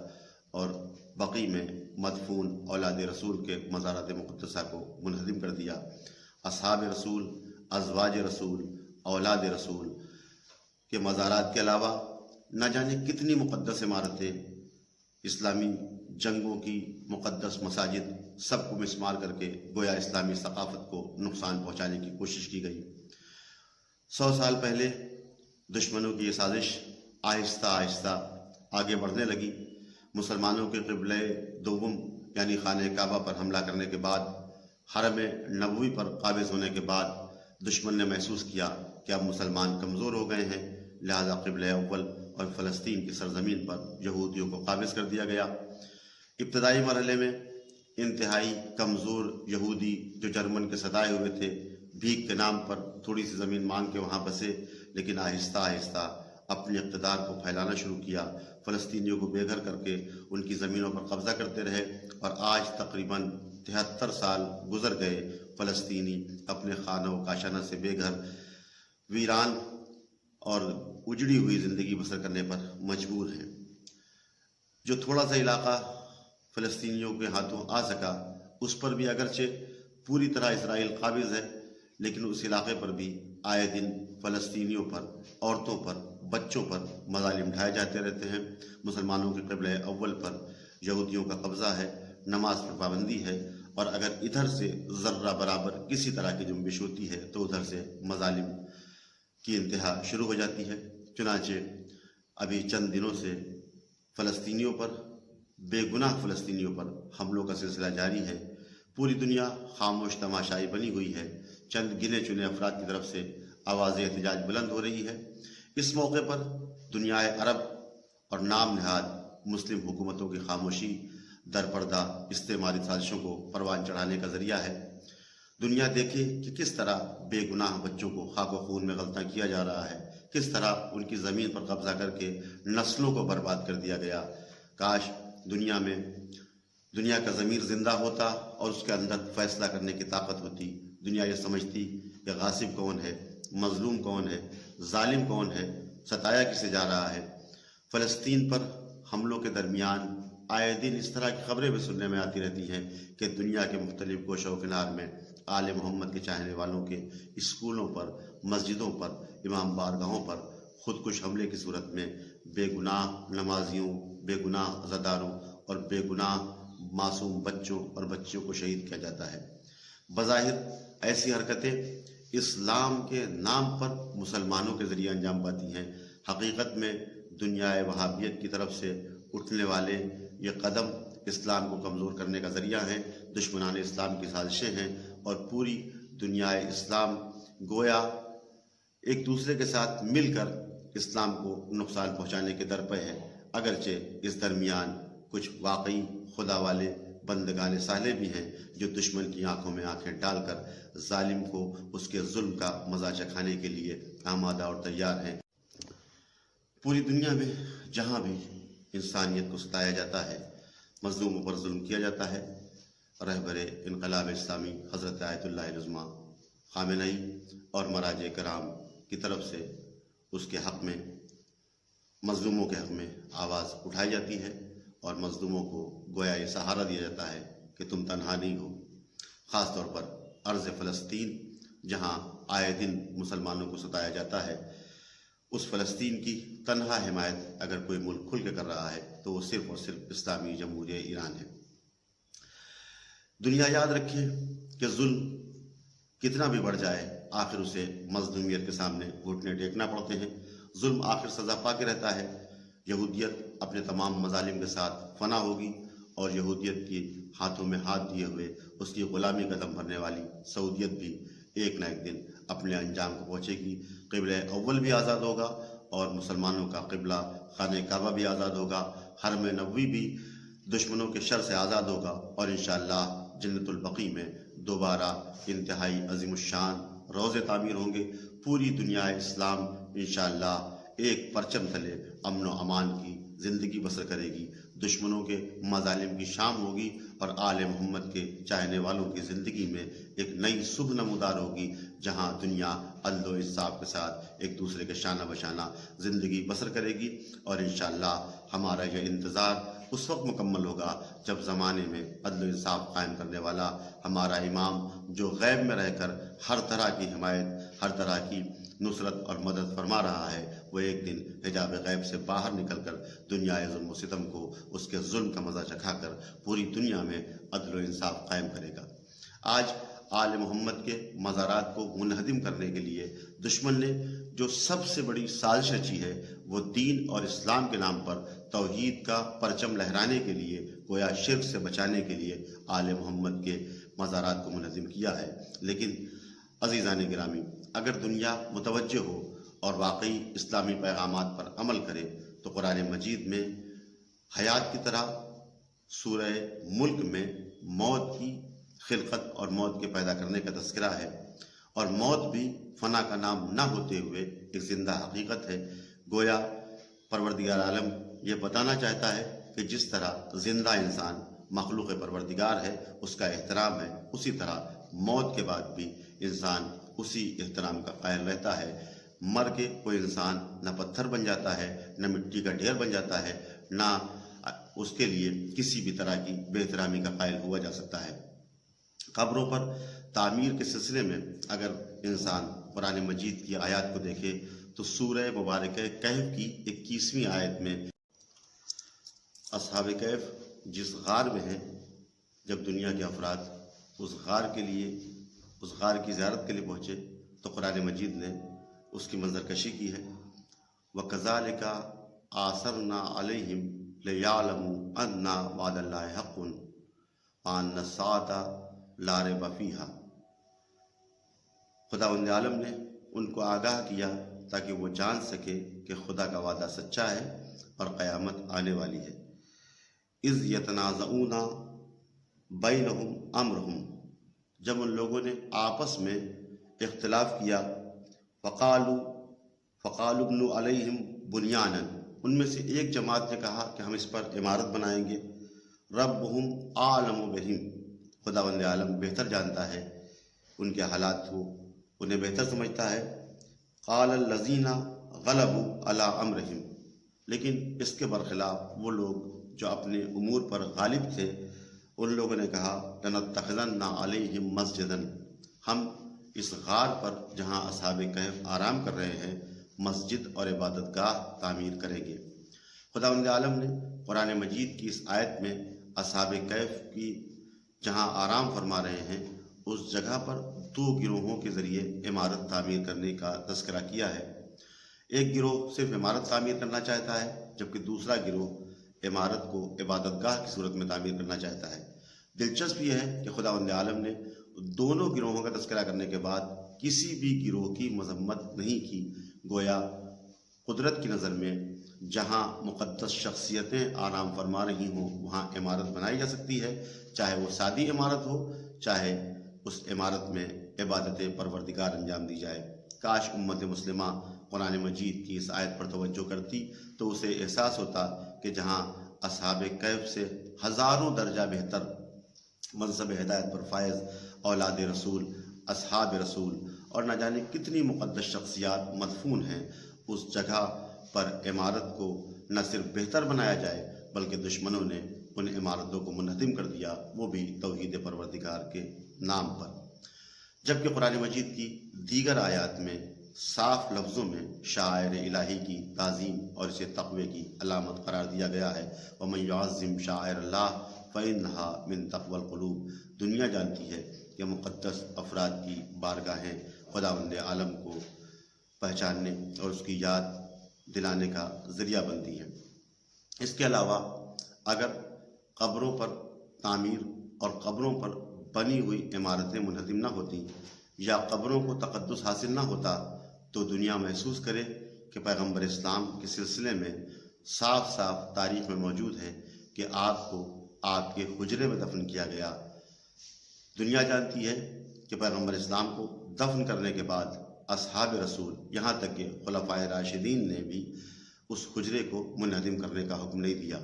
اور بقی میں مدفون اولاد رسول کے مزارات مقدسہ کو منہدم کر دیا۔ اصحاب رسول، ازواج رسول، اولاد رسول کے مزارات کے علاوہ نہ جانے کتنی مقدس عمارتیں، اسلامی جنگوں کی مقدس مساجد، سب کو مسمار کر کے گویا اسلامی ثقافت کو نقصان پہنچانے کی کوشش کی گئی۔ 100 سال پہلے دشمنوں کی یہ سازش آہستہ آہستہ آگے بڑھنے لگی۔ مسلمانوں کے قبلہ دوم یعنی خانہ کعبہ پر حملہ کرنے کے بعد، حرم نبوی پر قابض ہونے کے بعد دشمن نے محسوس کیا کہ اب مسلمان کمزور ہو گئے ہیں، لہذا قبلہ اول اور فلسطین کی سرزمین پر یہودیوں کو قابض کر دیا گیا۔ ابتدائی مرحلے میں انتہائی کمزور یہودی جو جرمن کے ستائے ہوئے تھے، بھیک کے نام پر تھوڑی سی زمین مانگ کے وہاں بسے، لیکن آہستہ آہستہ اپنے اقتدار کو پھیلانا شروع کیا، فلسطینیوں کو بے گھر کر کے ان کی زمینوں پر قبضہ کرتے رہے، اور آج تقریباً 73 سال گزر گئے، فلسطینی اپنے خانہ و کاشانہ سے بے گھر، ویران اور اجڑی ہوئی زندگی بسر کرنے پر مجبور ہیں۔ جو تھوڑا سا علاقہ فلسطینیوں کے ہاتھوں آ سکا، اس پر بھی اگرچہ پوری طرح اسرائیل قابض ہے، لیکن اس علاقے پر بھی آئے دن فلسطینیوں پر، عورتوں پر، بچوں پر مظالم ڈھائے جاتے رہتے ہیں۔ مسلمانوں کے قبلہ اول پر یہودیوں کا قبضہ ہے، نماز پر پابندی ہے، اور اگر ادھر سے ذرہ برابر کسی طرح کی جنبش ہوتی ہے تو ادھر سے مظالم کی انتہا شروع ہو جاتی ہے۔ چنانچہ ابھی چند دنوں سے فلسطینیوں پر، بے گناہ فلسطینیوں پر حملوں کا سلسلہ جاری ہے۔ پوری دنیا خاموش تماشائی بنی ہوئی ہے، چند گنے چنے افراد کی طرف سے آواز احتجاج بلند ہو رہی ہے۔ اس موقع پر دنیا عرب اور نام نہاد مسلم حکومتوں کی خاموشی در پردہ استعماری سازشوں کو پروان چڑھانے کا ذریعہ ہے۔ دنیا دیکھے کہ کس طرح بے گناہ بچوں کو خاک و خون میں غلطاں کیا جا رہا ہے، کس طرح ان کی زمین پر قبضہ کر کے نسلوں کو برباد کر دیا گیا۔ کاش دنیا کا ضمیر زندہ ہوتا اور اس کے اندر فیصلہ کرنے کی طاقت ہوتی۔ دنیا یہ سمجھتی کہ غاصب کون ہے، مظلوم کون ہے، ظالم کون ہے، ستایا کسے جا رہا ہے۔ فلسطین پر حملوں کے درمیان آئے دن اس طرح کی خبریں بھی سننے میں آتی رہتی ہیں کہ دنیا کے مختلف گوشہ و کنار میں آل محمد کے چاہنے والوں کے اسکولوں پر، مسجدوں پر، امام بارگاہوں پر خودکش حملے کی صورت میں بے گناہ نمازیوں، بے گناہ عزاداروں اور بے گناہ معصوم بچوں اور بچیوں کو شہید کیا جاتا ہے۔ بظاہر ایسی حرکتیں اسلام کے نام پر مسلمانوں کے ذریعے انجام پاتی ہیں، حقیقت میں دنیا وہابیت کی طرف سے اٹھنے والے یہ قدم اسلام کو کمزور کرنے کا ذریعہ ہیں، دشمنان اسلام کی سازشیں ہیں، اور پوری دنیا اسلام گویا ایک دوسرے کے ساتھ مل کر اسلام کو نقصان پہنچانے کے درپے ہے۔ اگرچہ اس درمیان کچھ واقعی خدا والے بندگان صالح بھی ہیں جو دشمن کی آنکھوں میں آنکھیں ڈال کر ظالم کو اس کے ظلم کا مزہ چکھانے کے لیے آمادہ اور تیار ہیں۔ پوری دنیا میں جہاں بھی انسانیت کو ستایا جاتا ہے، مظلوموں پر ظلم کیا جاتا ہے، رہبر انقلاب اسلامی حضرت آیت اللہ العظمیٰ خامنئی اور مراجع کرام کی طرف سے اس کے حق میں، مظلوموں کے حق میں آواز اٹھائی جاتی ہے، اور مظلوموں کو گویا یہ سہارا دیا جاتا ہے کہ تم تنہا نہیں ہو۔ خاص طور پر ارض فلسطین جہاں آئے دن مسلمانوں کو ستایا جاتا ہے، اس فلسطین کی تنہا حمایت اگر کوئی ملک کھل کے کر رہا ہے تو وہ صرف اور صرف اسلامی جمہوریہ ایران ہے۔ دنیا یاد رکھے کہ ظلم کتنا بھی بڑھ جائے، آخر اسے مظلومیت کے سامنے گھٹنے ٹیکنا پڑتے ہیں۔ ظلم آخر سزا پا کے رہتا ہے۔ یہودیت اپنے تمام مظالم کے ساتھ فنا ہوگی، اور یہودیت کی ہاتھوں میں ہاتھ دیے ہوئے اس کی غلامی کا دم بھرنے والی سعودیت بھی ایک نہ ایک دن اپنے انجام کو پہنچے گی۔ قبلہ اول بھی آزاد ہوگا، اور مسلمانوں کا قبلہ خانہ کعبہ بھی آزاد ہوگا، حرم نبوی بھی دشمنوں کے شر سے آزاد ہوگا، اور انشاءاللہ جنت البقیع میں دوبارہ انتہائی عظیم الشان روضے تعمیر ہوں گے۔ پوری دنیا اسلام انشاءاللہ ایک پرچم تلے امن و امان کی زندگی بسر کرے گی، دشمنوں کے مظالم کی شام ہوگی، اور آل محمد کے چاہنے والوں کی زندگی میں ایک نئی صبح نمودار ہوگی، جہاں دنیا عدل و انصاف کے ساتھ ایک دوسرے کے شانہ بشانہ زندگی بسر کرے گی۔ اور انشاءاللہ ہمارا یہ انتظار اس وقت مکمل ہوگا جب زمانے میں عدل و انصاف قائم کرنے والا ہمارا امام، جو غیب میں رہ کر ہر طرح کی حمایت، ہر طرح کی نصرت اور مدد فرما رہا ہے، وہ ایک دن حجاب غیب سے باہر نکل کر دنیا ظلم و ستم کو، اس کے ظلم کا مزہ چکھا کر پوری دنیا میں عدل و انصاف قائم کرے گا۔ آج آل محمد کے مزارات کو منہدم کرنے کے لیے دشمن نے جو سب سے بڑی سازش رچی ہے، وہ دین اور اسلام کے نام پر توحید کا پرچم لہرانے کے لیے، گویا شرک سے بچانے کے لیے آل محمد کے مزارات کو منہدم کیا ہے۔ لیکن عزیزان گرامی، اگر دنیا متوجہ ہو اور واقعی اسلامی پیغامات پر عمل کرے تو قرآن مجید میں حیات کی طرح سورہ ملک میں موت کی خلقت اور موت کے پیدا کرنے کا تذکرہ ہے، اور موت بھی فنا کا نام نہ ہوتے ہوئے ایک زندہ حقیقت ہے۔ گویا پروردگار عالم یہ بتانا چاہتا ہے کہ جس طرح زندہ انسان مخلوق پروردگار ہے، اس کا احترام ہے، اسی طرح موت کے بعد بھی انسان اسی احترام کا قائل رہتا ہے۔ مر کے کوئی انسان نہ پتھر بن جاتا ہے، نہ مٹی کا ڈھیر بن جاتا ہے، نہ اس کے لیے کسی بھی طرح کی بے احترامی کا قائل ہوا جا سکتا ہے۔ قبروں پر تعمیر کے سلسلے میں اگر انسان قرآن مجید کی آیات کو دیکھے تو سورہ مبارکہ کہف کی 21ویں آیت میں اصحاب کہف جس غار میں ہیں، جب دنیا کے افراد اس غار کی زیارت کے لیے پہنچے تو قرآن مجید نے اس کی منظر کشی کی ہے۔ وَكَذَلِكَ آثَرْنَا عَلَيْهِمْ لِيَعْلَمُوا أَنَّ وَعْدَ اللَّهِ حَقٌّ وَأَنَّ السَّاعَةَ لَا رَيْبَ فِيهَا۔ خداوند عالم نے ان کو آگاہ کیا تاکہ وہ جان سکے کہ خدا کا وعدہ سچا ہے اور قیامت آنے والی ہے۔ اذ یتنازعون بینہم امرہم، جب ان لوگوں نے آپس میں اختلاف کیا، فقالوا ابنوا علیہم بنیانا، ان میں سے ایک جماعت نے کہا کہ ہم اس پر عمارت بنائیں گے۔ ربہم اعلم بہم، خداوند عالم بہتر جانتا ہے ان کے حالات کو، انہیں بہتر سمجھتا ہے۔ قال الذین غلبوا علی امرہم، لیکن اس کے برخلاف وہ لوگ جو اپنے امور پر غالب تھے، ان لوگوں نے کہا لنتخذن علیہم مسجدا، ہم اس غار پر جہاں اصحاب کہف آرام کر رہے ہیں مسجد اور عبادت گاہ تعمیر کریں گے۔ خداوند عالم نے قرآن مجید کی اس آیت میں اصحاب کہف کی جہاں آرام فرما رہے ہیں اس جگہ پر 2 گروہوں کے ذریعے عمارت تعمیر کرنے کا تذکرہ کیا ہے۔ ایک گروہ صرف عمارت تعمیر کرنا چاہتا ہے، جبکہ دوسرا گروہ عمارت کو عبادت گاہ کی صورت میں تعمیر کرنا چاہتا ہے۔ دلچسپ یہ ہے کہ خداوند عالم نے دونوں گروہوں کا تذکرہ کرنے کے بعد کسی بھی گروہ کی مذمت نہیں کی۔ گویا قدرت کی نظر میں جہاں مقدس شخصیتیں آرام فرما رہی ہوں وہاں عمارت بنائی جا سکتی ہے، چاہے وہ سادی عمارت ہو، چاہے اس عمارت میں عبادت پروردگار انجام دی جائے۔ کاش امت مسلمہ قرآن مجید کی اس آیت پر توجہ کرتی تو اسے احساس ہوتا کہ جہاں اصحاب کہف سے ہزاروں درجہ بہتر منصب ہدایت پر فائز اولاد رسول، اصحاب رسول اور نہ جانے کتنی مقدس شخصیات مدفون ہیں، اس جگہ پر عمارت کو نہ صرف بہتر بنایا جائے بلکہ دشمنوں نے ان عمارتوں کو منہدم کر دیا، وہ بھی توحید پروردگار کے نام پر۔ جبکہ قرآن مجید کی دیگر آیات میں صاف لفظوں میں شعائر الہی کی تعظیم اور اسے تقوی کی علامت قرار دیا گیا ہے۔ وَمَن يُعَظِّمْ شَعَائِرَ اللَّهِ فَإِنَّهَا مِن تَقْوَى الْقُلُوبِ، دنیا جانتی ہے کہ مقدس افراد کی بارگاہیں خداوند عالم کو پہچاننے اور اس کی یاد دلانے کا ذریعہ بنتی ہیں۔ اس کے علاوہ اگر قبروں پر تعمیر اور قبروں پر بنی ہوئی عمارتیں منہدم نہ ہوتی یا قبروں کو تقدس حاصل نہ ہوتا تو دنیا محسوس کرے کہ پیغمبر اسلام کے سلسلے میں صاف صاف تاریخ میں موجود ہے کہ آپ کو آپ کے حجرے میں دفن کیا گیا۔ دنیا جانتی ہے کہ پیغمبر اسلام کو دفن کرنے کے بعد اصحاب رسول یہاں تک کہ خلفائے راشدین نے بھی اس حجرے کو منہدم کرنے کا حکم نہیں دیا۔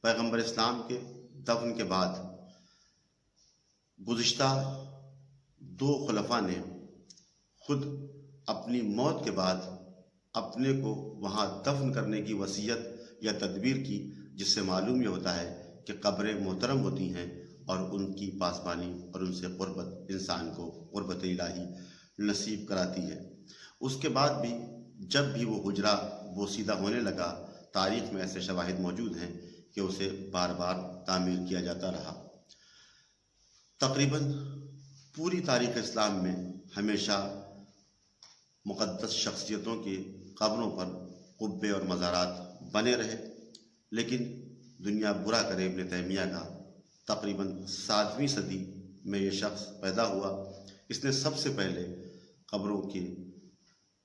پیغمبر اسلام کے دفن کے بعد گزشتہ 2 خلفاء نے خود اپنی موت کے بعد اپنے کو وہاں دفن کرنے کی وصیت یا تدبیر کی، جس سے معلوم یہ ہوتا ہے کہ قبریں محترم ہوتی ہیں اور ان کی پاسبانی اور ان سے قربت انسان کو قربت الہی نصیب کراتی ہے۔ اس کے بعد بھی جب بھی وہ حجرہ بوسیدہ ہونے لگا، تاریخ میں ایسے شواہد موجود ہیں کہ اسے بار بار تعمیر کیا جاتا رہا۔ تقریباً پوری تاریخ اسلام میں ہمیشہ مقدس شخصیتوں کی قبروں پر قبے اور مزارات بنے رہے، لیکن دنیا برا کرے ابن تیمیہ کا تقریباً 7ویں صدی میں یہ شخص پیدا ہوا۔ اس نے سب سے پہلے قبروں کے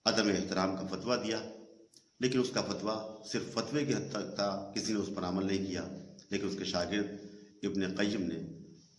عدم احترام کا فتویٰ دیا، لیکن اس کا فتویٰ صرف فتوے کی حد تک تھا، کسی نے اس پر عمل نہیں کیا۔ لیکن اس کے شاگرد ابن قیم نے